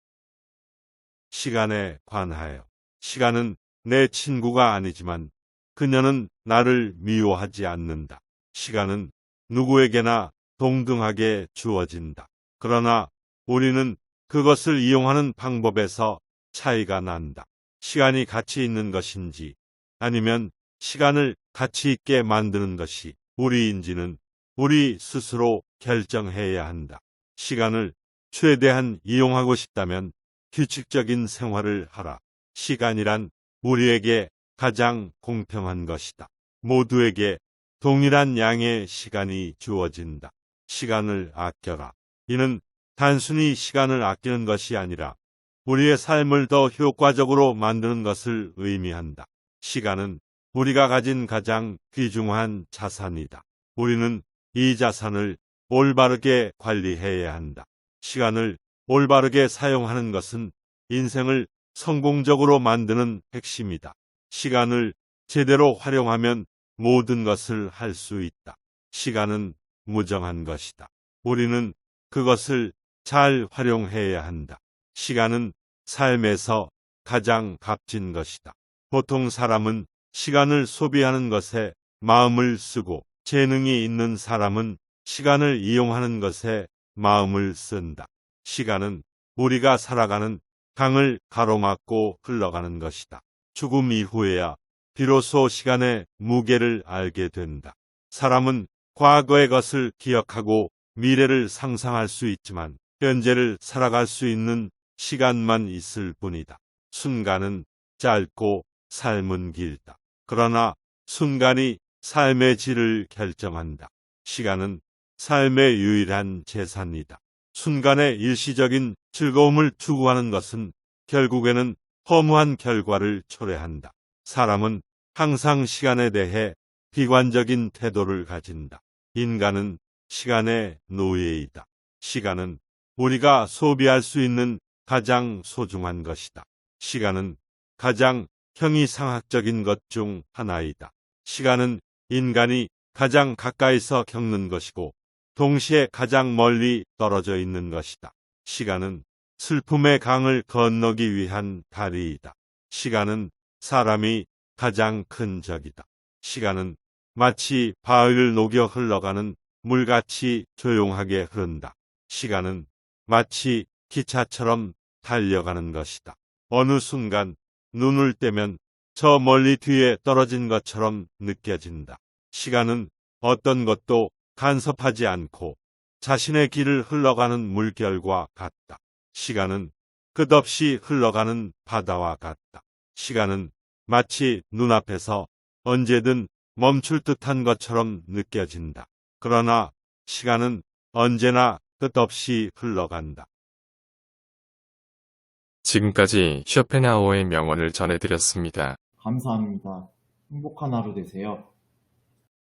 시간에 관하여. 시간은 내 친구가 아니지만 그녀는 나를 미워하지 않는다. 시간은 누구에게나 동등하게 주어진다. 그러나 우리는 그것을 이용하는 방법에서 차이가 난다. 시간이 가치 있는 것인지 아니면 시간을 가치 있게 만드는 것이 우리인지는 우리 스스로 결정해야 한다. 시간을 최대한 이용하고 싶다면 규칙적인 생활을 하라. 시간이란 우리에게 가장 공평한 것이다. 모두에게 동일한 양의 시간이 주어진다. 시간을 아껴라. 이는 단순히 시간을 아끼는 것이 아니라 우리의 삶을 더 효과적으로 만드는 것을 의미한다. 시간은 우리가 가진 가장 귀중한 자산이다. 우리는 이 자산을 올바르게 관리해야 한다. 시간을 올바르게 사용하는 것은 인생을 성공적으로 만드는 핵심이다. 시간을 제대로 활용하면 모든 것을 할 수 있다. 시간은 무정한 것이다. 우리는 그것을 잘 활용해야 한다. 시간은 삶에서 가장 값진 것이다. 보통 사람은 시간을 소비하는 것에 마음을 쓰고 재능이 있는 사람은 시간을 이용하는 것에 마음을 쓴다. 시간은 우리가 살아가는 강을 가로막고 흘러가는 것이다. 죽음 이후에야 비로소 시간의 무게를 알게 된다. 사람은 과거의 것을 기억하고 미래를 상상할 수 있지만 현재를 살아갈 수 있는 시간만 있을 뿐이다. 순간은 짧고 삶은 길다. 그러나 순간이 삶의 질을 결정한다. 시간은 삶의 유일한 재산이다. 순간의 일시적인 즐거움을 추구하는 것은 결국에는 허무한 결과를 초래한다. 사람은 항상 시간에 대해 비관적인 태도를 가진다. 인간은 시간의 노예이다. 시간은 우리가 소비할 수 있는 가장 소중한 것이다. 시간은 가장 형이상학적인 것 중 하나이다. 시간은 인간이 가장 가까이서 겪는 것이고 동시에 가장 멀리 떨어져 있는 것이다. 시간은 슬픔의 강을 건너기 위한 다리이다. 시간은 사람이 가장 큰 적이다. 시간은 마치 바위를 녹여 흘러가는 물같이 조용하게 흐른다. 시간은 마치 기차처럼 달려가는 것이다. 어느 순간 눈을 떼면 저 멀리 뒤에 떨어진 것처럼 느껴진다. 시간은 어떤 것도 간섭하지 않고 자신의 길을 흘러가는 물결과 같다. 시간은 끝없이 흘러가는 바다와 같다. 시간은 마치 눈앞에서 언제든 멈출 듯한 것처럼 느껴진다. 그러나 시간은 언제나 끝없이 흘러간다. 지금까지 쇼펜하우어의 명언을 전해드렸습니다. 감사합니다. 행복한 하루 되세요.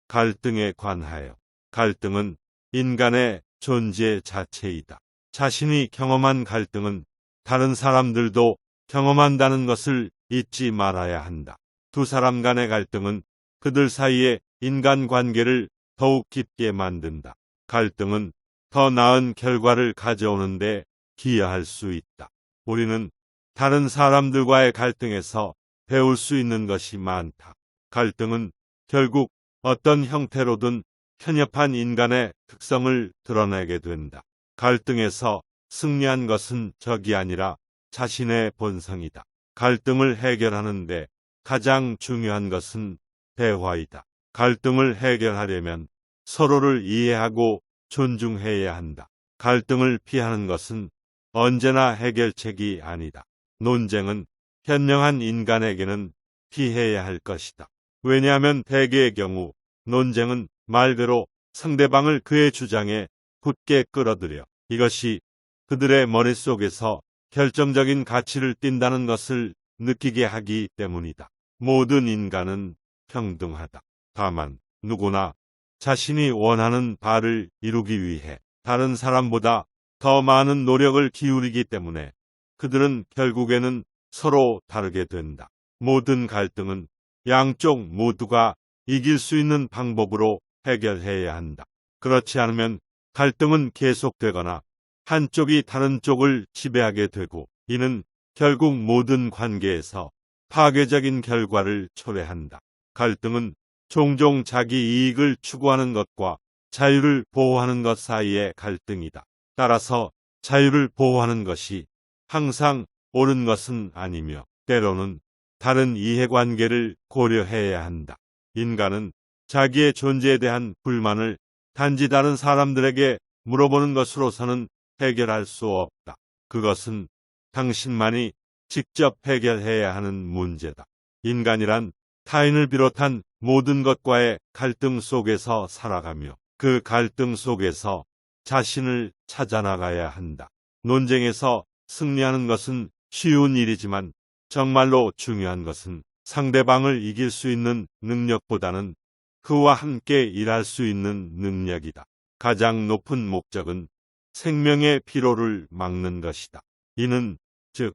갈등에 관하여. 갈등은 인간의 존재 자체이다. 자신이 경험한 갈등은 다른 사람들도 경험한다는 것을 잊지 말아야 한다. 두 사람 간의 갈등은 그들 사이의 인간관계를 더욱 깊게 만든다. 갈등은 더 나은 결과를 가져오는데 기여할 수 있다. 우리는 다른 사람들과의 갈등에서 배울 수 있는 것이 많다. 갈등은 결국 어떤 형태로든 편협한 인간의 특성을 드러내게 된다. 갈등에서 승리한 것은 적이 아니라 자신의 본성이다. 갈등을 해결하는데 가장 중요한 것은 대화이다. 갈등을 해결하려면 서로를 이해하고 존중해야 한다. 갈등을 피하는 것은 언제나 해결책이 아니다. 논쟁은 현명한 인간에게는 피해야 할 것이다. 왜냐하면 대개의 경우 논쟁은 말 그대로 상대방을 그의 주장에 굳게 끌어들여 이것이 그들의 머릿속에서 결정적인 가치를 띈다는 것을 느끼게 하기 때문이다. 모든 인간은 평등하다. 다만 누구나 자신이 원하는 바를 이루기 위해 다른 사람보다 더 많은 노력을 기울이기 때문에 그들은 결국에는 서로 다르게 된다. 모든 갈등은 양쪽 모두가 이길 수 있는 방법으로 해결해야 한다. 그렇지 않으면 갈등은 계속되거나 한쪽이 다른 쪽을 지배하게 되고 이는 결국 모든 관계에서 파괴적인 결과를 초래한다. 갈등은 종종 자기 이익을 추구하는 것과 자유를 보호하는 것 사이의 갈등이다. 따라서 자유를 보호하는 것이 항상 옳은 것은 아니며 때로는 다른 이해관계를 고려해야 한다. 인간은 자기의 존재에 대한 불만을 단지 다른 사람들에게 물어보는 것으로서는 해결할 수 없다. 그것은 당신만이 직접 해결해야 하는 문제다. 인간이란 타인을 비롯한 모든 것과의 갈등 속에서 살아가며 그 갈등 속에서 자신을 찾아나가야 한다. 논쟁에서 승리하는 것은 쉬운 일이지만 정말로 중요한 것은 상대방을 이길 수 있는 능력보다는 그와 함께 일할 수 있는 능력이다. 가장 높은 목적은 생명의 피로를 막는 것이다. 이는 즉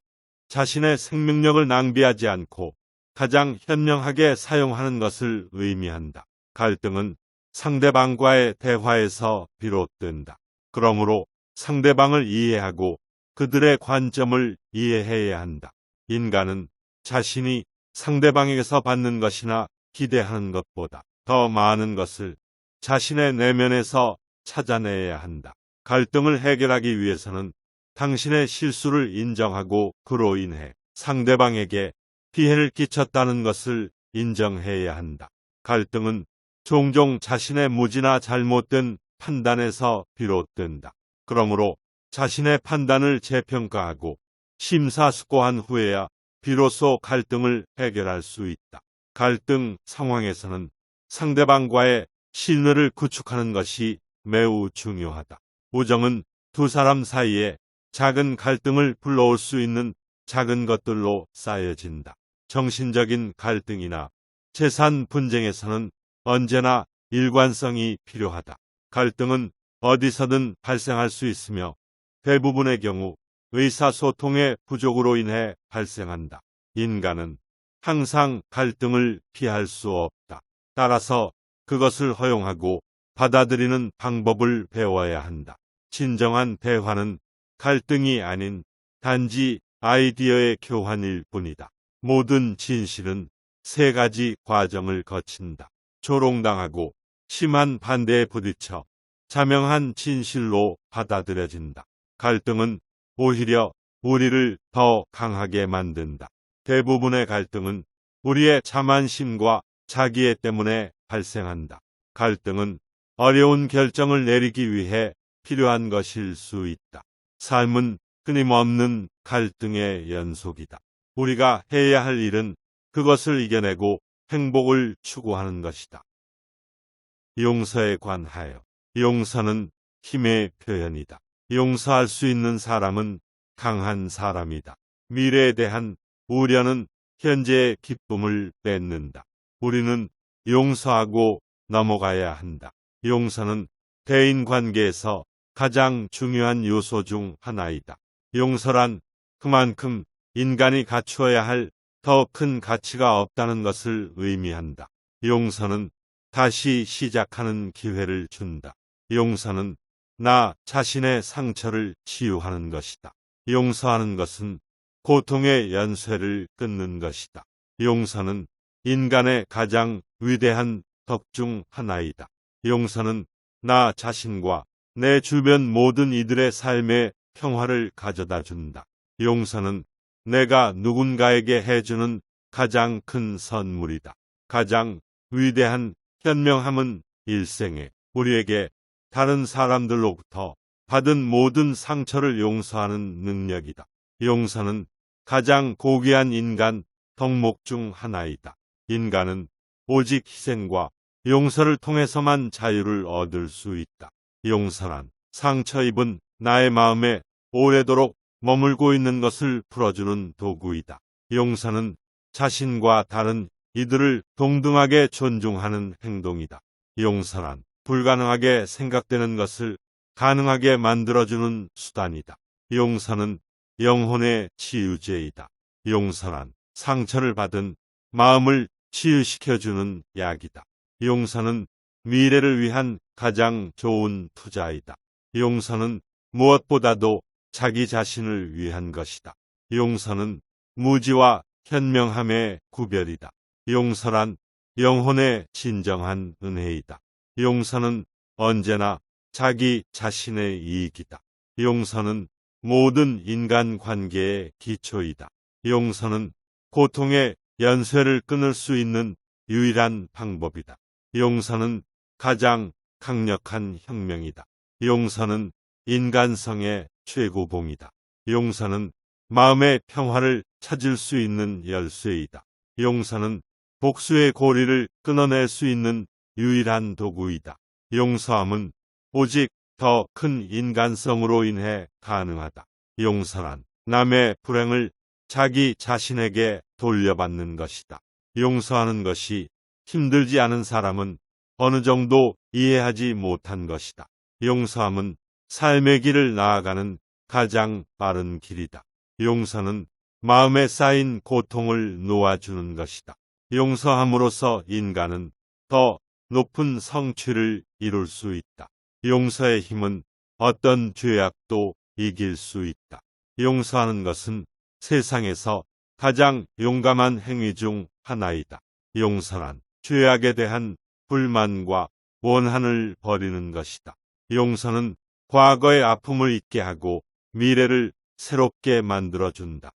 자신의 생명력을 낭비하지 않고 가장 현명하게 사용하는 것을 의미한다. 갈등은 상대방과의 대화에서 비롯된다. 그러므로 상대방을 이해하고 그들의 관점을 이해해야 한다. 인간은 자신이 상대방에게서 받는 것이나 기대하는 것보다 더 많은 것을 자신의 내면에서 찾아내야 한다. 갈등을 해결하기 위해서는 당신의 실수를 인정하고 그로 인해 상대방에게 피해를 끼쳤다는 것을 인정해야 한다. 갈등은 종종 자신의 무지나 잘못된 판단에서 비롯된다. 그러므로 자신의 판단을 재평가하고 심사숙고한 후에야 비로소 갈등을 해결할 수 있다. 갈등 상황에서는 상대방과의 신뢰를 구축하는 것이 매우 중요하다. 우정은 두 사람 사이에 작은 갈등을 불러올 수 있는 작은 것들로 쌓여진다. 정신적인 갈등이나 재산 분쟁에서는 언제나 일관성이 필요하다. 갈등은 어디서든 발생할 수 있으며 대부분의 경우 의사소통의 부족으로 인해 발생한다. 인간은 항상 갈등을 피할 수 없다. 따라서 그것을 허용하고 받아들이는 방법을 배워야 한다. 진정한 대화는 갈등이 아닌 단지 아이디어의 교환일 뿐이다. 모든 진실은 세 가지 과정을 거친다. 조롱당하고 심한 반대에 부딪혀 자명한 진실로 받아들여진다. 갈등은 오히려 우리를 더 강하게 만든다. 대부분의 갈등은 우리의 자만심과 자기애 때문에 발생한다. 갈등은 어려운 결정을 내리기 위해 필요한 것일 수 있다. 삶은 끊임없는 갈등의 연속이다. 우리가 해야 할 일은 그것을 이겨내고 행복을 추구하는 것이다. 용서에 관하여 용서는 힘의 표현이다. 용서할 수 있는 사람은 강한 사람이다. 미래에 대한 우려는 현재의 기쁨을 뺏는다. 우리는 용서하고 넘어가야 한다. 용서는 대인관계에서 가장 중요한 요소 중 하나이다. 용서란 그만큼 인간이 갖추어야 할 더 큰 가치가 없다는 것을 의미한다. 용서는 다시 시작하는 기회를 준다. 용서는 나 자신의 상처를 치유하는 것이다. 용서하는 것은 고통의 연쇄를 끊는 것이다. 용서는 인간의 가장 위대한 덕 중 하나이다. 용서는 나 자신과 내 주변 모든 이들의 삶에 평화를 가져다 준다. 용서는 내가 누군가에게 해주는 가장 큰 선물이다. 가장 위대한 현명함은 일생에 우리에게 다른 사람들로부터 받은 모든 상처를 용서하는 능력이다. 용서는 가장 고귀한 인간 덕목 중 하나이다. 인간은 오직 희생과 용서를 통해서만 자유를 얻을 수 있다. 용서란 상처 입은 나의 마음에 오래도록 머물고 있는 것을 풀어주는 도구이다. 용서는 자신과 다른 이들을 동등하게 존중하는 행동이다. 용서란 불가능하게 생각되는 것을 가능하게 만들어주는 수단이다. 용서는 영혼의 치유제이다. 용서란 상처를 받은 마음을 치유시켜주는 약이다. 용서는 미래를 위한 가장 좋은 투자이다. 용서는 무엇보다도 자기 자신을 위한 것이다. 용서는 무지와 현명함의 구별이다. 용서란 영혼의 진정한 은혜이다. 용서는 언제나 자기 자신의 이익이다. 용서는 모든 인간 관계의 기초이다. 용서는 고통의 연쇄를 끊을 수 있는 유일한 방법이다. 용서는 가장 강력한 혁명이다. 용서는 인간성의 최고봉이다. 용서는 마음의 평화를 찾을 수 있는 열쇠이다. 용서는 복수의 고리를 끊어낼 수 있는 유일한 도구이다. 용서함은 오직 더 큰 인간성으로 인해 가능하다. 용서란 남의 불행을 자기 자신에게 돌려받는 것이다. 용서하는 것이 힘들지 않은 사람은 어느 정도 이해하지 못한 것이다. 용서함은 삶의 길을 나아가는 가장 빠른 길이다. 용서는 마음에 쌓인 고통을 놓아주는 것이다. 용서함으로써 인간은 더 높은 성취를 이룰 수 있다. 용서의 힘은 어떤 죄악도 이길 수 있다. 용서하는 것은 세상에서 가장 용감한 행위 중 하나이다. 용서란 죄악에 대한 불만과 원한을 버리는 것이다. 용서는 과거의 아픔을 잊게 하고 미래를 새롭게 만들어준다.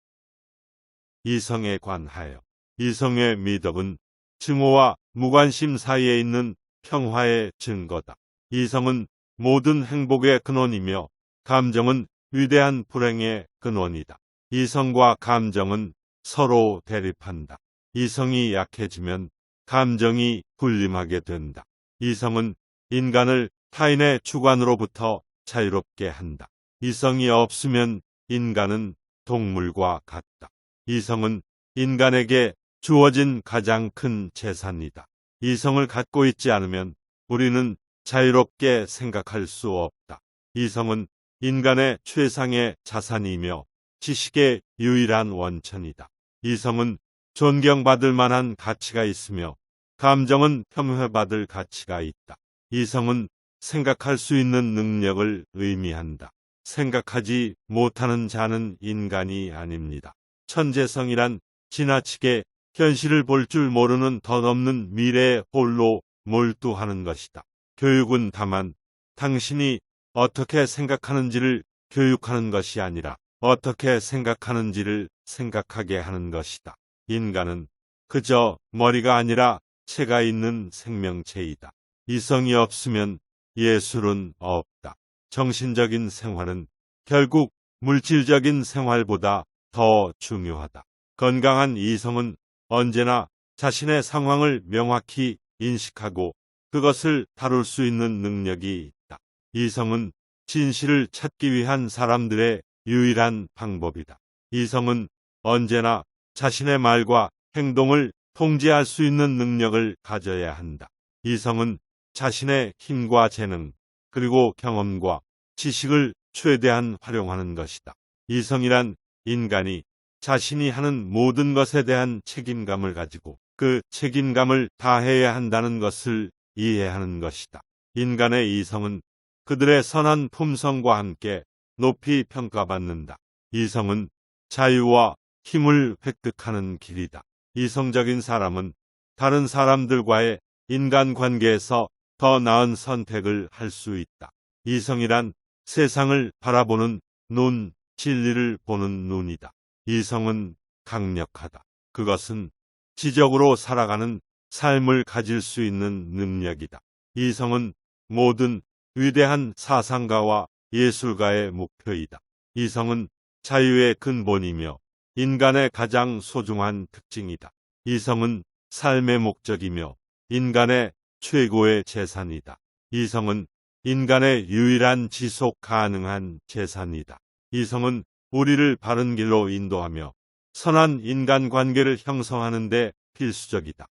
이성에 관하여 이성의 미덕은 증오와 무관심 사이에 있는 평화의 증거다. 이성은 모든 행복의 근원이며 감정은 위대한 불행의 근원이다. 이성과 감정은 서로 대립한다. 이성이 약해지면 감정이 군림하게 된다. 이성은 인간을 타인의 주관으로부터 자유롭게 한다. 이성이 없으면 인간은 동물과 같다. 이성은 인간에게 주어진 가장 큰 재산이다. 이성을 갖고 있지 않으면 우리는 자유롭게 생각할 수 없다. 이성은 인간의 최상의 자산이며 지식의 유일한 원천이다. 이성은 존경받을 만한 가치가 있으며 감정은 폄훼받을 가치가 있다. 이성은 생각할 수 있는 능력을 의미한다. 생각하지 못하는 자는 인간이 아닙니다. 천재성이란 지나치게 현실을 볼 줄 모르는 덧없는 미래에 홀로 몰두하는 것이다. 교육은 다만 당신이 어떻게 생각하는지를 교육하는 것이 아니라 어떻게 생각하는지를 생각하게 하는 것이다. 인간은 그저 머리가 아니라 체가 있는 생명체이다. 이성이 없으면 예술은 없다. 정신적인 생활은 결국 물질적인 생활보다 더 중요하다. 건강한 이성은 언제나 자신의 상황을 명확히 인식하고 그것을 다룰 수 있는 능력이 있다. 이성은 진실을 찾기 위한 사람들의 유일한 방법이다. 이성은 언제나 자신의 말과 행동을 통제할 수 있는 능력을 가져야 한다. 이성은 자신의 힘과 재능, 그리고 경험과 지식을 최대한 활용하는 것이다. 이성이란 인간이 자신이 하는 모든 것에 대한 책임감을 가지고 그 책임감을 다해야 한다는 것을 이해하는 것이다. 인간의 이성은 그들의 선한 품성과 함께 높이 평가받는다. 이성은 자유와 힘을 획득하는 길이다. 이성적인 사람은 다른 사람들과의 인간관계에서 더 나은 선택을 할 수 있다. 이성이란 세상을 바라보는 눈, 진리를 보는 눈이다. 이성은 강력하다. 그것은 지적으로 살아가는 삶을 가질 수 있는 능력이다. 이성은 모든 위대한 사상가와 예술가의 목표이다. 이성은 자유의 근본이며 인간의 가장 소중한 특징이다. 이성은 삶의 목적이며 인간의 최고의 재산이다. 이성은 인간의 유일한 지속 가능한 재산이다. 이성은 우리를 바른 길로 인도하며 선한 인간관계를 형성하는 데 필수적이다.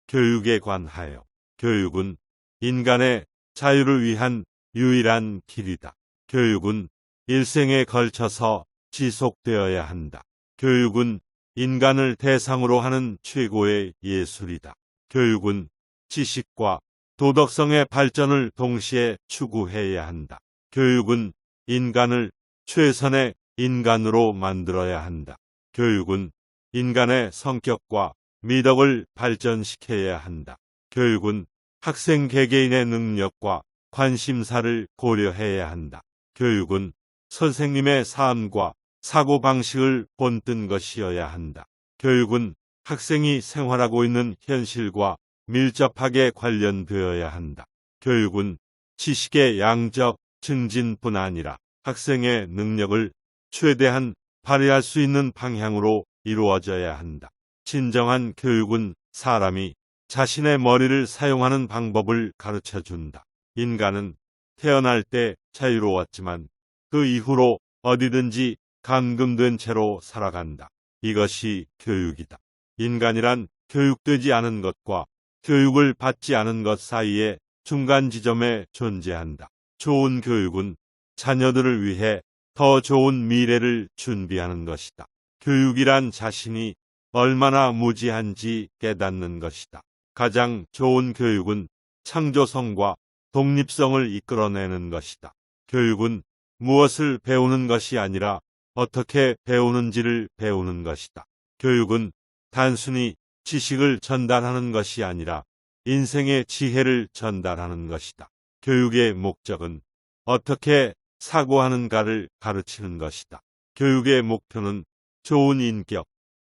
교육에 관하여 교육은 인간의 자유를 위한 유일한 길이다. 교육은 일생에 걸쳐서 지속되어야 한다. 교육은 인간을 대상으로 하는 최고의 예술이다. 교육은 지식과 도덕성의 발전을 동시에 추구해야 한다. 교육은 인간을 최선의 인간으로 만들어야 한다. 교육은 인간의 성격과 미덕을 발전시켜야 한다. 교육은 학생 개개인의 능력과 관심사를 고려해야 한다. 교육은 선생님의 삶과 사고방식을 본뜬 것이어야 한다. 교육은 학생이 생활하고 있는 현실과 밀접하게 관련되어야 한다. 교육은 지식의 양적 증진뿐 아니라 학생의 능력을 최대한 발휘할 수 있는 방향으로 이루어져야 한다. 진정한 교육은 사람이 자신의 머리를 사용하는 방법을 가르쳐 준다. 인간은 태어날 때 자유로웠지만 그 이후로 어디든지 감금된 채로 살아간다. 이것이 교육이다. 인간이란 교육되지 않은 것과 교육을 받지 않은 것 사이의 중간 지점에 존재한다. 좋은 교육은 자녀들을 위해 더 좋은 미래를 준비하는 것이다. 교육이란 자신이 얼마나 무지한지 깨닫는 것이다. 가장 좋은 교육은 창조성과 독립성을 이끌어내는 것이다. 교육은 무엇을 배우는 것이 아니라 어떻게 배우는지를 배우는 것이다. 교육은 단순히 지식을 전달하는 것이 아니라 인생의 지혜를 전달하는 것이다. 교육의 목적은 어떻게 사고하는가를 가르치는 것이다. 교육의 목표는 좋은 인격,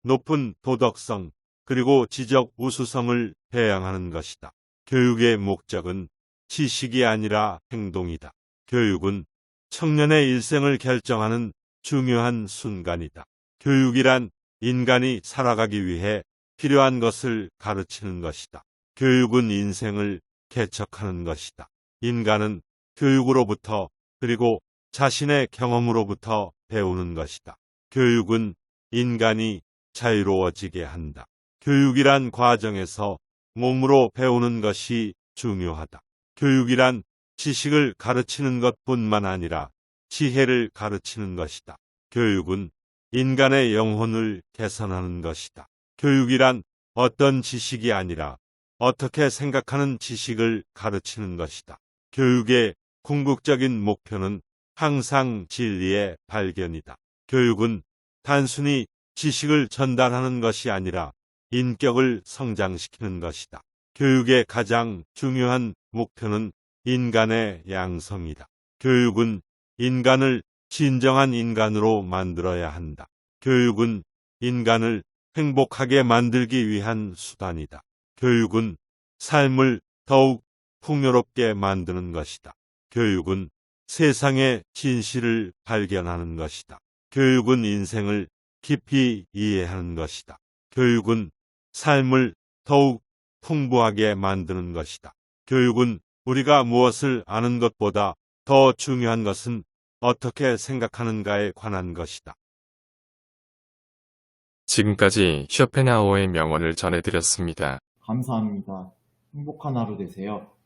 높은 도덕성, 그리고 지적 우수성을 배양하는 것이다. 교육의 목적은 지식이 아니라 행동이다. 교육은 청년의 일생을 결정하는 중요한 순간이다. 교육이란 인간이 살아가기 위해 필요한 것을 가르치는 것이다. 교육은 인생을 개척하는 것이다. 인간은 교육으로부터 그리고 자신의 경험으로부터 배우는 것이다. 교육은 인간이 자유로워지게 한다. 교육이란 과정에서 몸으로 배우는 것이 중요하다. 교육이란 지식을 가르치는 것뿐만 아니라 지혜를 가르치는 것이다. 교육은 인간의 영혼을 개선하는 것이다. 교육이란 어떤 지식이 아니라 어떻게 생각하는 지식을 가르치는 것이다. 교육의 궁극적인 목표는 항상 진리의 발견이다. 교육은 단순히 지식을 전달하는 것이 아니라 인격을 성장시키는 것이다. 교육의 가장 중요한 목표는 인간의 양성이다. 교육은 인간을 진정한 인간으로 만들어야 한다. 교육은 인간을 행복하게 만들기 위한 수단이다. 교육은 삶을 더욱 풍요롭게 만드는 것이다. 교육은 세상의 진실을 발견하는 것이다. 교육은 인생을 깊이 이해하는 것이다. 교육은 삶을 더욱 풍부하게 만드는 것이다. 교육은 우리가 무엇을 아는 것보다 더 중요한 것은 어떻게 생각하는가에 관한 것이다. 지금까지 쇼펜하우어의 명언을 전해드렸습니다. 감사합니다. 행복한 하루 되세요.